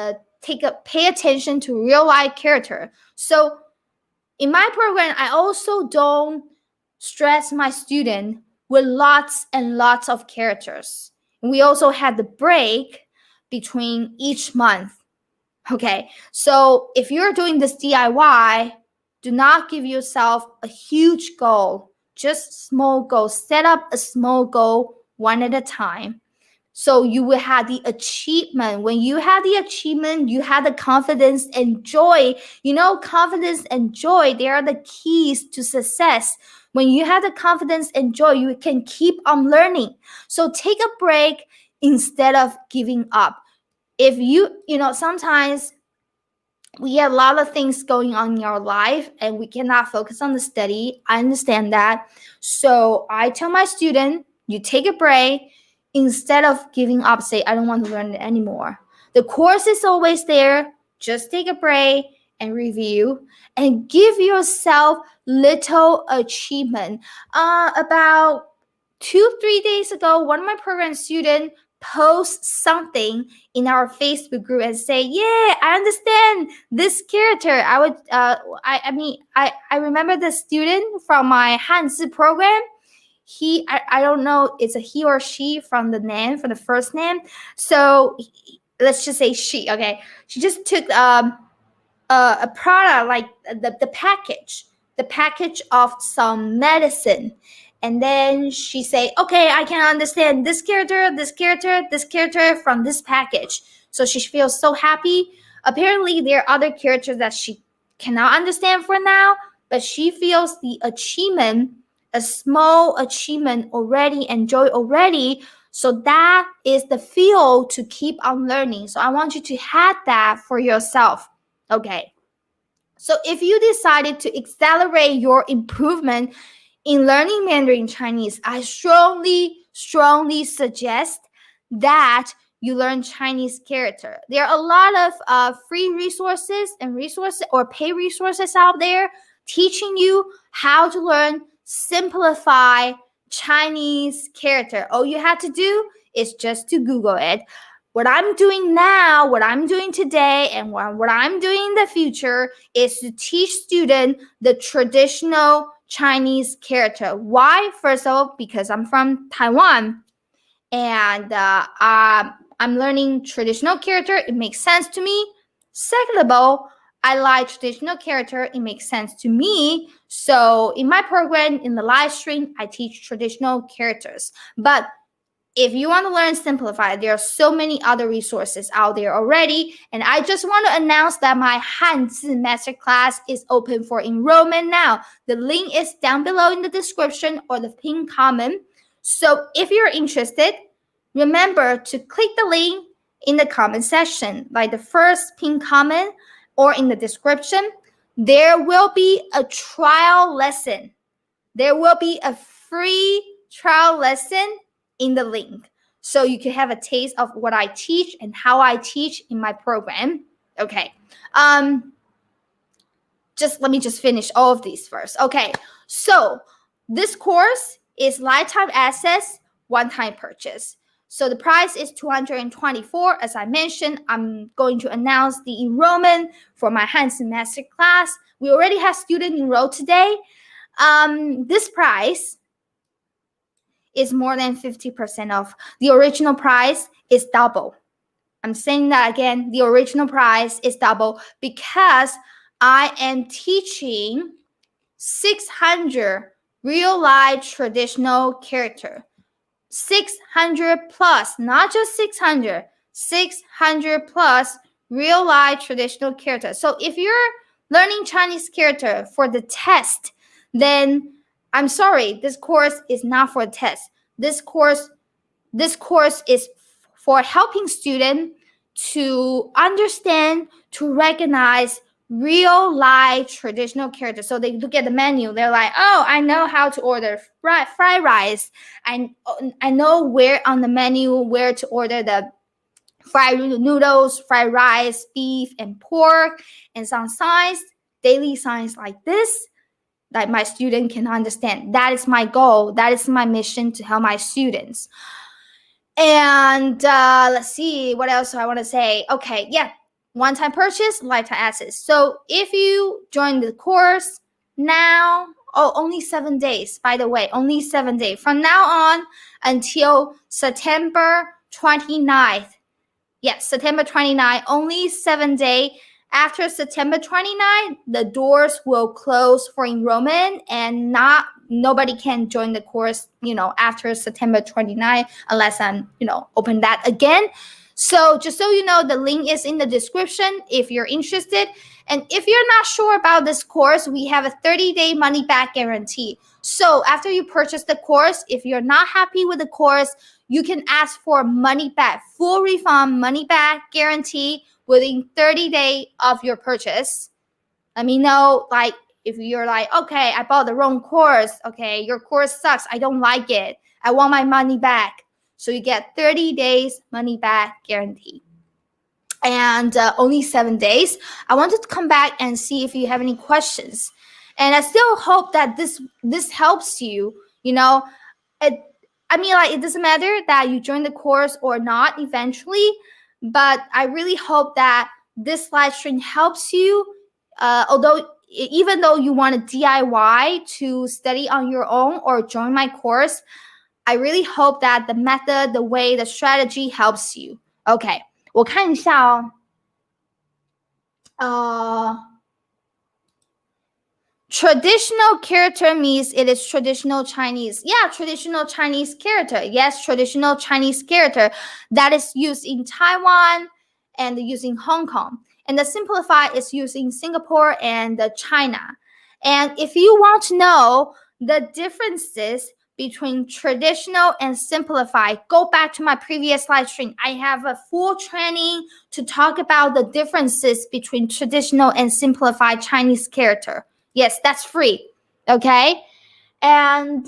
pay attention to real life character. So in my program, I also don't stress my student with lots and lots of characters. And we also had the break between each month. Okay, so if you're doing this DIY, do not give yourself a huge goal, just small goals. Set up a small goal one at a time. So you will have the achievement. When you have the achievement, you have the confidence and joy. Confidence and joy, they are the keys to success. When you have the confidence and joy, you can keep on learning. So take a break instead of giving up. If sometimes we have a lot of things going on in our life and we cannot focus on the study. I understand that. So I tell my student, you take a break instead of giving up, say, I don't want to learn it anymore. The course is always there. Just take a break and review and give yourself little achievement. About 2-3 days ago, one of my program students post something in our Facebook group and say, yeah, I understand this character. I remember the student from my Hanzi program. I don't know, it's a he or she from the first name. So let's just say she, okay. She just took a product, like the package of some medicine. And then she say, okay, I can understand this character from this package. So she feels so happy. Apparently, there are other characters that she cannot understand for now, but she feels the achievement, a small achievement already, enjoy already. So that is the fuel to keep on learning. So I want you to have that for yourself. Okay. So if you decided to accelerate your improvement in learning Mandarin Chinese, I strongly suggest that you learn Chinese character. There are a lot of free resources or pay resources out there teaching you how to learn simplify Chinese character. All you have to do is just to Google it. what I'm doing now, what I'm doing today, and what I'm doing in the future is to teach students the traditional Chinese character. Why? First of all, because I'm from Taiwan, and I'm learning traditional character. It makes sense to me. Second of all, I like traditional character. It makes sense to me. So in my program, in the live stream, I teach traditional characters. But if you want to learn Simplify, there are so many other resources out there already. And I just want to announce that my Hanzi MasterClass is open for enrollment now. The link is down below in the description or the pinned comment. So if you're interested, remember to click the link in the comment section, like the first pinned comment or in the description. There will be a trial lesson. There will be a free trial lesson in the link, so you can have a taste of what I teach and how I teach in my program. Okay. Let me finish all of these first. Okay. So this course is lifetime access, one-time purchase. So the price is $224. As I mentioned, I'm going to announce the enrollment for my Hanzi MasterClass. We already have students enrolled today. This price is more than 50% off. The original price is double. I'm saying that again. The original price is double because I am teaching 600 real life traditional character. 600 plus, not just 600, 600 plus real life traditional character. So if you're learning Chinese character for the test, then I'm sorry, this course is not for a test. This course is for helping students to understand, to recognize real life traditional characters. So they look at the menu, they're like, oh, I know how to order fried rice. I know where on the menu where to order the fried noodles, fried rice, beef, and pork, and some signs, daily signs like this, that my student can understand. That is my goal. That is my mission, to help my students. And let's see, what else do I want to say? Okay, yeah, one-time purchase, lifetime access. So if you join the course now, only 7 days, by the way, only 7 days. From now on until September 29th. Yes, September 29th, only 7 days. After September 29th, the doors will close for enrollment, and nobody can join the course, after September 29th unless I'm, open that again. So just so you know, the link is in the description if you're interested. And if you're not sure about this course, we have a 30-day money-back guarantee. So after you purchase the course, if you're not happy with the course, you can ask for money back, full refund, money back guarantee within 30 days of your purchase. Let me know, if you're like, okay, I bought the wrong course. Okay, your course sucks. I don't like it. I want my money back. So you get 30 days money back guarantee. And only 7 days. I wanted to come back and see if you have any questions. And I still hope that this helps you. It doesn't matter that you join the course or not eventually, but I really hope that this live stream helps you. Even though you want to DIY to study on your own or join my course, I really hope that the method, the way, the strategy helps you. Okay, 我看一下哦。Traditional character means it is traditional Chinese. Yeah, traditional Chinese character. Yes, traditional Chinese character that is used in Taiwan and used in Hong Kong. And the Simplify is used in Singapore and China. And if you want to know the differences between traditional and Simplify, go back to my previous live stream. I have a full training to talk about the differences between traditional and Simplify Chinese character. Yes, that's free. Okay. And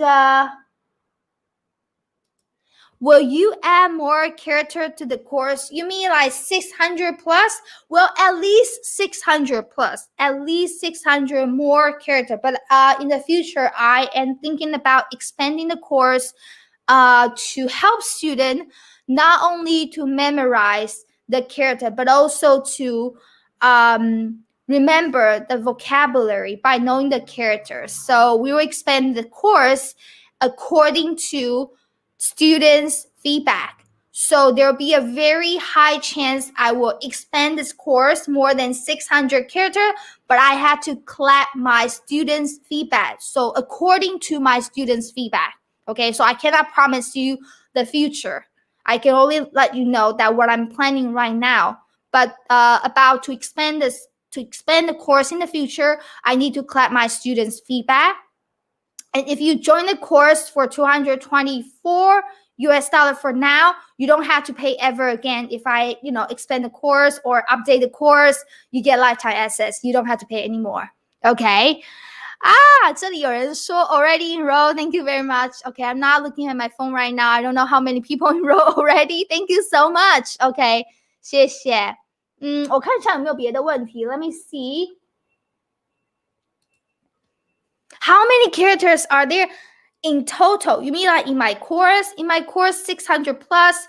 will you add more character to the course? You mean like 600 plus? Well, at least 600 plus, at least 600 more character. But in the future, I am thinking about expanding the course to help student not only to memorize the character, but also to remember the vocabulary by knowing the characters. So we will expand the course according to students' feedback. So there will be a very high chance I will expand this course more than 600 characters, but I had to collect my students' feedback. So according to my students' feedback, okay, so I cannot promise you the future. I can only let you know that what I'm planning right now, but about to expand the course in the future, I need to collect my students' feedback. And if you join the course for $224 for now, you don't have to pay ever again. If I, expand the course or update the course, you get lifetime access. You don't have to pay anymore. Okay. 这里有人说 already enrolled. Thank you very much. Okay, I'm not looking at my phone right now. I don't know how many people enrolled already. Thank you so much. Okay, 谢谢。我看一下有没有别的问题。Let me see. How many characters are there in total? You mean like in my course? In my course, 600 plus.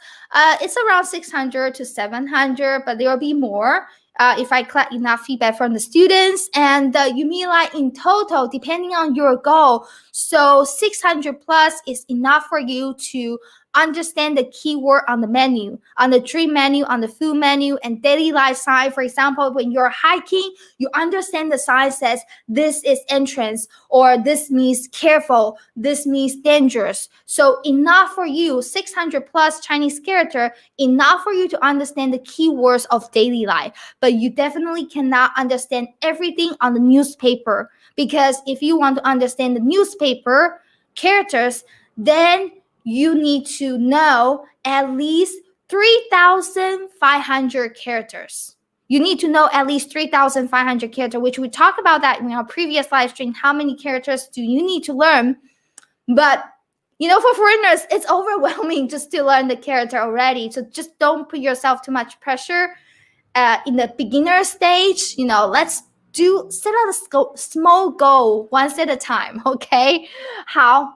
It's around 600 to 700, but there will be more if I collect enough feedback from the students. And you mean like in total, depending on your goal. So 600 plus is enough for you to understand the keyword on the menu, on the drink menu, on the food menu, and daily life sign. For example, when you're hiking, you understand the sign says this is entrance, or this means careful, this means dangerous. So enough for you, 600 plus Chinese character, enough for you to understand the keywords of daily life. But you definitely cannot understand everything on the newspaper, because if you want to understand the newspaper characters, then you need to know at least 3,500 characters. You need to know at least 3,500 characters, which we talked about that in our previous live stream. How many characters do you need to learn? But, for foreigners, it's overwhelming just to learn the character already. So just don't put yourself too much pressure in the beginner stage. Let's set out a small goal once at a time, okay? How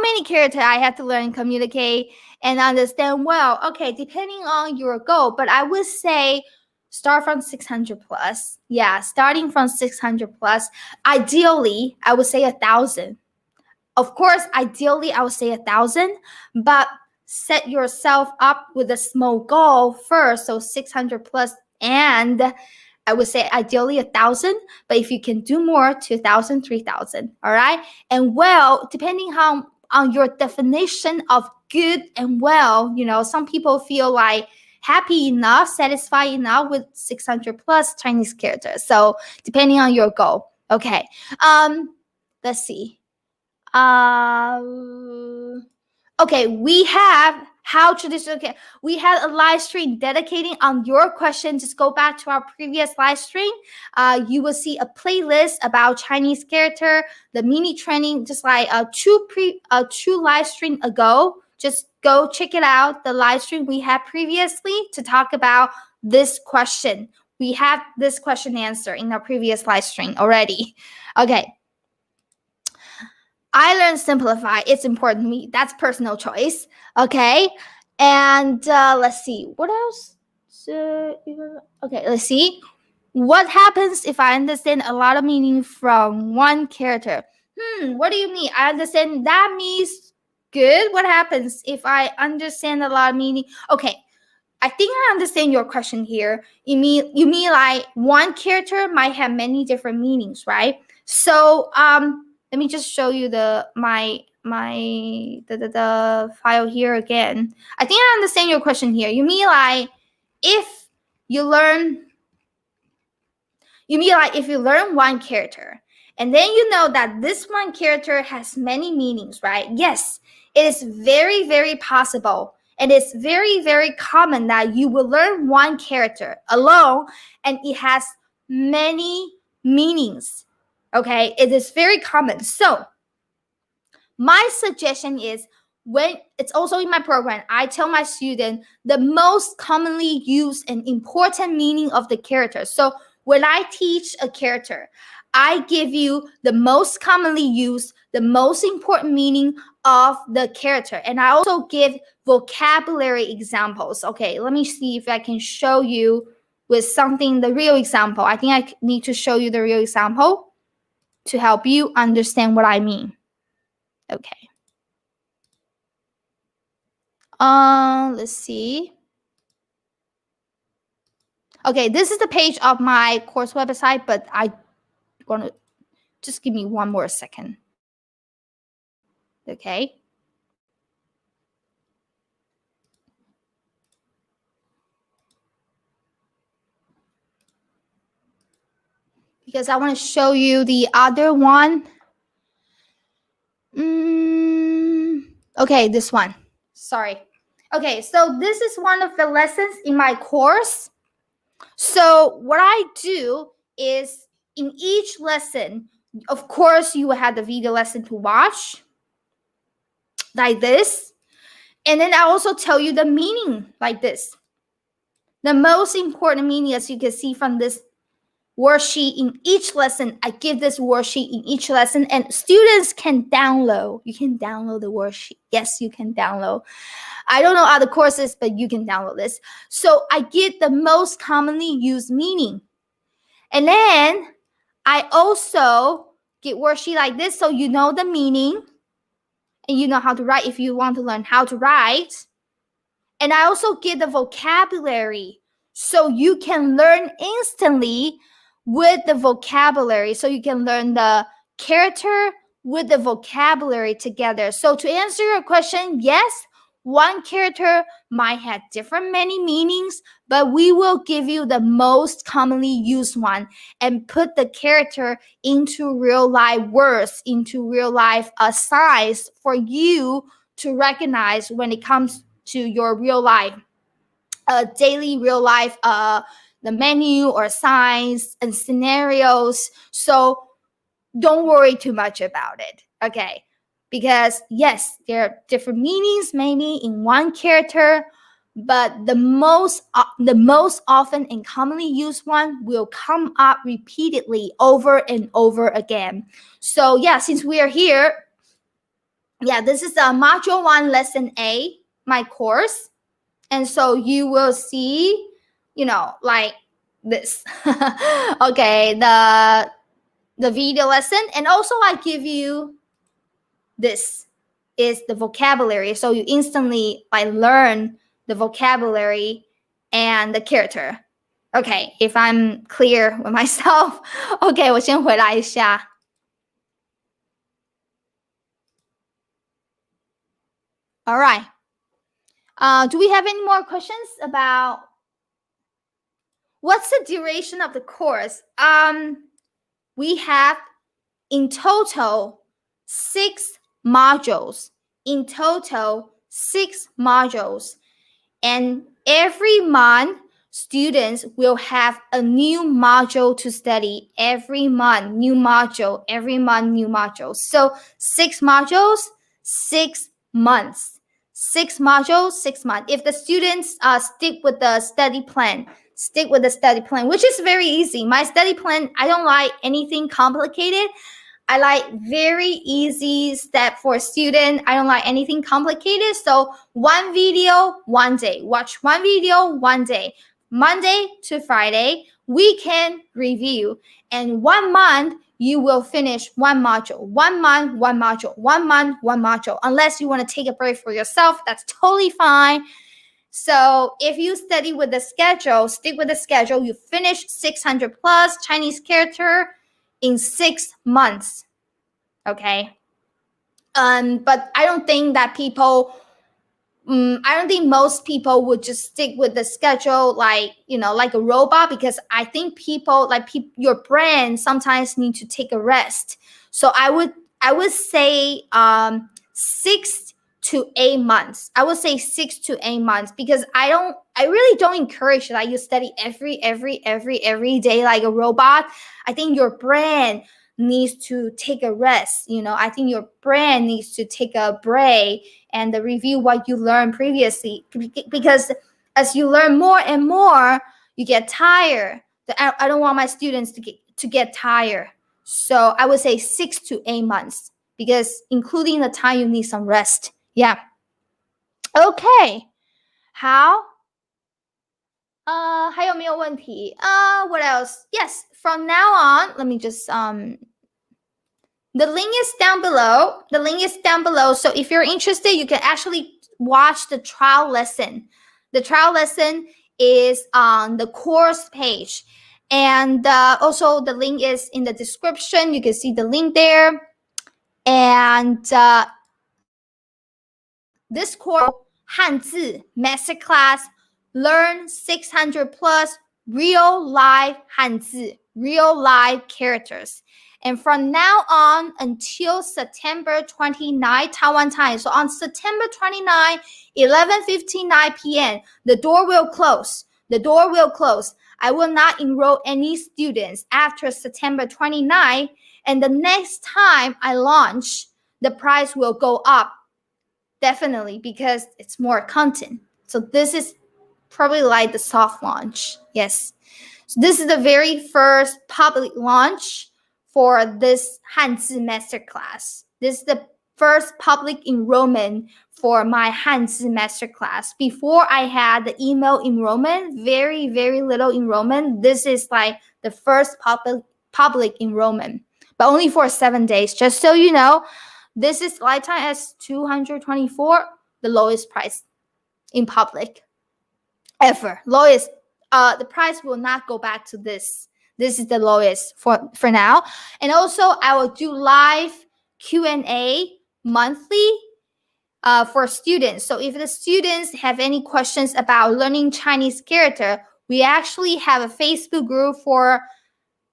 many characters I have to learn, communicate, and understand well? Okay, depending on your goal, but I would say start from 600 plus. Yeah, starting from 600 plus. Ideally, I would say 1,000. Of course, ideally, I would say 1,000, but set yourself up with a small goal first. So 600 plus, and I would say ideally 1,000, but if you can do more, 2,000, 3,000, all right? And well, depending on your definition of good and well, some people feel like happy enough, satisfied enough with 600 plus Chinese characters. So depending on your goal, okay. Let's see. Okay, we have we had a live stream dedicating on your question. Just go back to our previous live stream. You will see a playlist about Chinese character, the mini training, just like two live stream ago. Just go check it out, the live stream we had previously to talk about this question. We have this question answer in our previous live stream already. Okay. I learned simplify. It's important to me. That's personal choice. Okay. And let's see. What else? Okay, let's see. What happens if I understand a lot of meaning from one character? What do you mean? I understand that means good. What happens if I understand a lot of meaning? Okay. I think I understand your question here. You mean like one character might have many different meanings, right? So, let me just show you the file here again. I think I understand your question here. You mean like if you learn one character, and then you know that this one character has many meanings, right? Yes, it is very, very possible. And it's very, very common that you will learn one character alone and it has many meanings. Okay, it is very common. So my suggestion is, when it's also in my program, I tell my student the most commonly used and important meaning of the character. So when I teach a character, I give you the most commonly used, the most important meaning of the character. And I also give vocabulary examples. Okay, let me see if I can show you with something, the real example. I think I need to show you the real example to help you understand what I mean. Okay. Let's see. Okay, this is the page of my course website, but I want to just give me one more second. Okay. Because I want to show you the other one. Okay, this one. Sorry. Okay, so this is one of the lessons in my course. So what I do is in each lesson, of course, you will have the video lesson to watch like this. And then I also tell you the meaning like this. The most important meaning, as you can see from this worksheet in each lesson, I give this worksheet in each lesson, and students can download. You can download the worksheet. Yes, you can download. I don't know other courses, but you can download this. So I get the most commonly used meaning. And then I also get worksheet like this, so you know the meaning and you know how to write if you want to learn how to write. And I also get the vocabulary, so you can learn instantly with the vocabulary. So you can learn the character with the vocabulary together. So to answer your question, yes, one character might have different many meanings, but we will give you the most commonly used one and put the character into real life words, into real life signs for you to recognize when it comes to your real life, daily real life, the menu or signs and scenarios. So don't worry too much about it, okay? Because yes, there are different meanings maybe in one character, but the most often and commonly used one will come up repeatedly over and over again. So yeah, since we are here, yeah, this is module 1, lesson A, my course. And so you will see, like this. Okay, the video lesson. And also I give you this is the vocabulary. So you instantly learn the vocabulary and the character. Okay, if I'm clear with myself. Okay, 我先回来一下。All right. Do we have any more questions about what's the duration of the course? We have in total 6 modules. In total, 6 modules. And every month, students will have a new module to study. Every month, new module. Every month, new module. So 6 modules, 6 months. 6 modules, 6 months. If the students stick with the study plan, which is very easy. My study plan, I don't like anything complicated. I like very easy step for a student. I don't like anything complicated. So 1 video, 1 day. Watch 1 video, 1 day. Monday to Friday, weekend review. And 1 month, you will finish 1 module. 1 month, 1 module. 1 month, 1 module. Unless you want to take a break for yourself, that's totally fine. So if you study with the schedule, stick with the schedule, you finish 600 plus Chinese character in 6 months. Okay. But I don't think that I don't think most people would just stick with the schedule like a robot, because I think your brain sometimes need to take a rest. So I would say 6 to 8 months. I would say 6 to 8 months, because I really don't encourage that you study every day like a robot. I think your brain needs to take a rest. I think your brain needs to take a break and review what you learned previously, because as you learn more and more, you get tired. I don't want my students to get tired. So I would say 6 to 8 months because including the time you need some rest. Yeah. Okay. 好。还有没有问题? What else? Yes. From now on, let me just the link is down below. The link is down below. So if you're interested, you can actually watch the trial lesson. The trial lesson is on the course page. And also the link is in the description. You can see the link there. And this course, Hanzi MasterClass, learn 600 plus real life Hanzi, real life characters. And from now on until September 29, Taiwan time. So on September 29, 11:59 p.m., the door will close. The door will close. I will not enroll any students after September 29. And the next time I launch, the price will go up. Definitely, because it's more content. So this is probably like the soft launch. Yes. So this is the very first public launch for this Hanzi Masterclass. This is the first public enrollment for my Hanzi Masterclass. Before I had the email enrollment, very, very little enrollment. This is like the first public enrollment, but only for 7 days. Just so you know, this is lifetime as 224, the lowest price in public ever. Lowest. The price will not go back to this. This is the lowest for now. And also, I will do live Q&A monthly for students. So if the students have any questions about learning Chinese character, we actually have a Facebook group for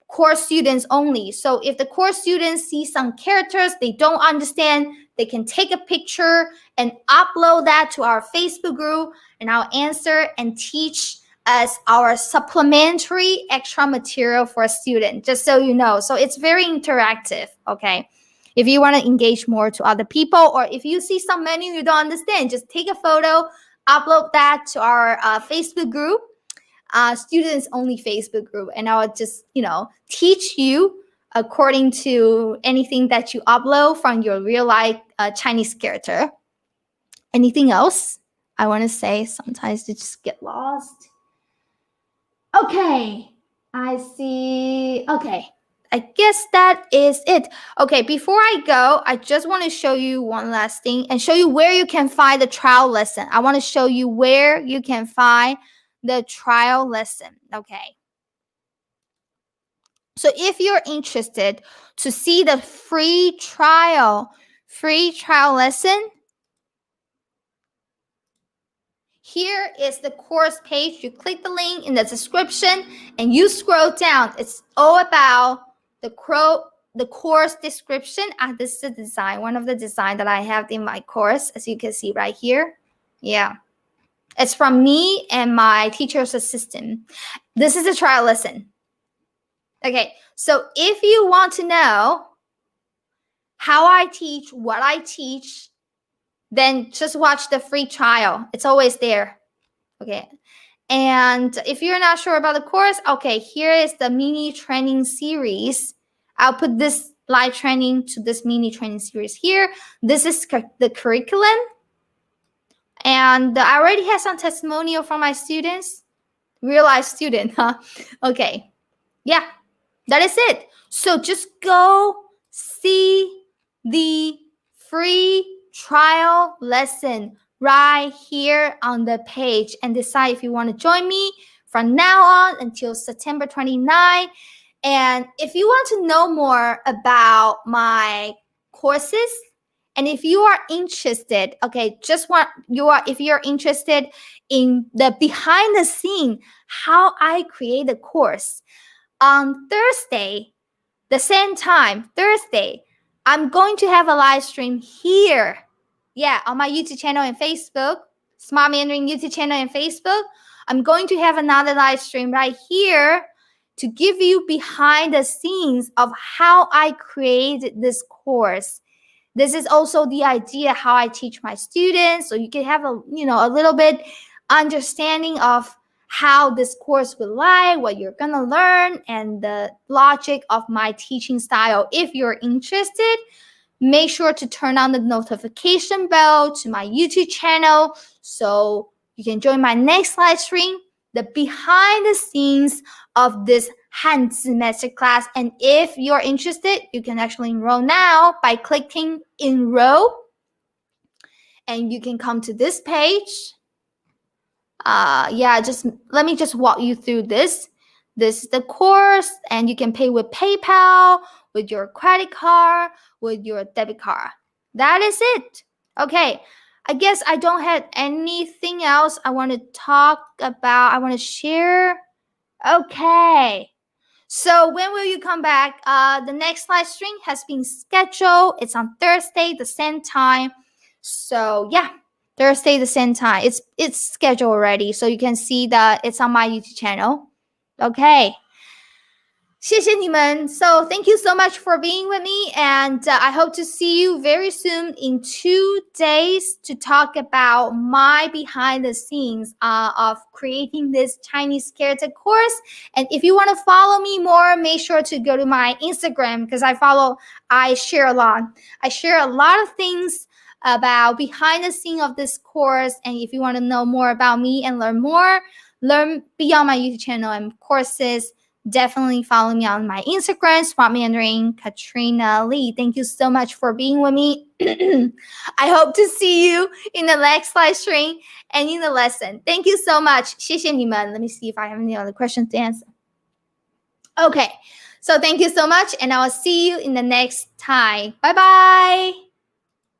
course students only. So if the course students see some characters they don't understand, they can take a picture and upload that to our Facebook group, and I'll answer and teach as our supplementary extra material for a student, just so you know. So it's very interactive, okay? If you want to engage more to other people, or if you see some menu you don't understand, just take a photo, upload that to our Facebook group, students only Facebook group, and I'll just, teach you according to anything that you upload from your real life Chinese character. Anything else I want to say? Sometimes they just get lost. Okay, I see. Okay, I guess that is it. Okay, before I go, I just want to show you one last thing and show you where you can find the trial lesson. I want to show you where you can find the trial lesson. Okay. So if you're interested to see the free trial lesson, here is the course page. You click the link in the description and you scroll down. It's all about the course description. This is the design, one of the design that I have in my course, as you can see right here. Yeah. It's from me and my teacher's assistant. This is a trial lesson. Okay, so if you want to know how I teach, what I teach, then just watch the free trial. It's always there. Okay. And if you're not sure about the course, okay, here is the mini training series. I'll put this live training to this mini training series here. This is the curriculum. And I already have some testimonial from my students. Real life student, huh? Okay. Yeah, that is it. So just go see the free trial lesson right here on the page and decide if you want to join me from now on until September 29. And if you want to know more about my courses, and if you are interested, okay, if you're interested in the behind the scene, how I create the course, on Thursday, the same time, Thursday, I'm going to have a live stream here. Yeah, on my YouTube channel and Facebook, Smart Mandarin YouTube channel and Facebook. I'm going to have another live stream right here to give you behind the scenes of how I created this course. This is also the idea how I teach my students, so you can have a little bit understanding of how this course will like, what you're gonna learn, and the logic of my teaching style. If you're interested, make sure to turn on the notification bell to my YouTube channel so you can join my next live stream, the behind the scenes of this Hanzi MasterClass. And if you're interested, you can actually enroll now by clicking enroll. And you can come to this page. Let me just walk you through this. This is the course, and you can pay with PayPal, with your credit card, with your debit card. That is it. Okay, I guess I don't have anything else I want to talk about. I want to share. Okay. So when will you come back? The next live stream has been scheduled. It's on Thursday, the same time. So yeah, Thursday, the same time. It's scheduled already. So you can see that it's on my YouTube channel. Okay. 谢谢你们. So thank you so much for being with me, and I hope to see you very soon in 2 days to talk about my behind the scenes of creating this Chinese character course. And if you want to follow me more, make sure to go to my Instagram because I share a lot. I share a lot of things about behind the scene of this course. And if you want to know more about me and learn beyond my YouTube channel and courses, definitely follow me on my Instagram, Smart Mandarin, Katrina Lee. Thank you so much for being with me. I hope to see you in the next live stream and in the lesson. Thank you so much. 谢谢你们. Let me see if I have any other questions to answer. Okay, so thank you so much, and I will see you in the next time. Bye-bye.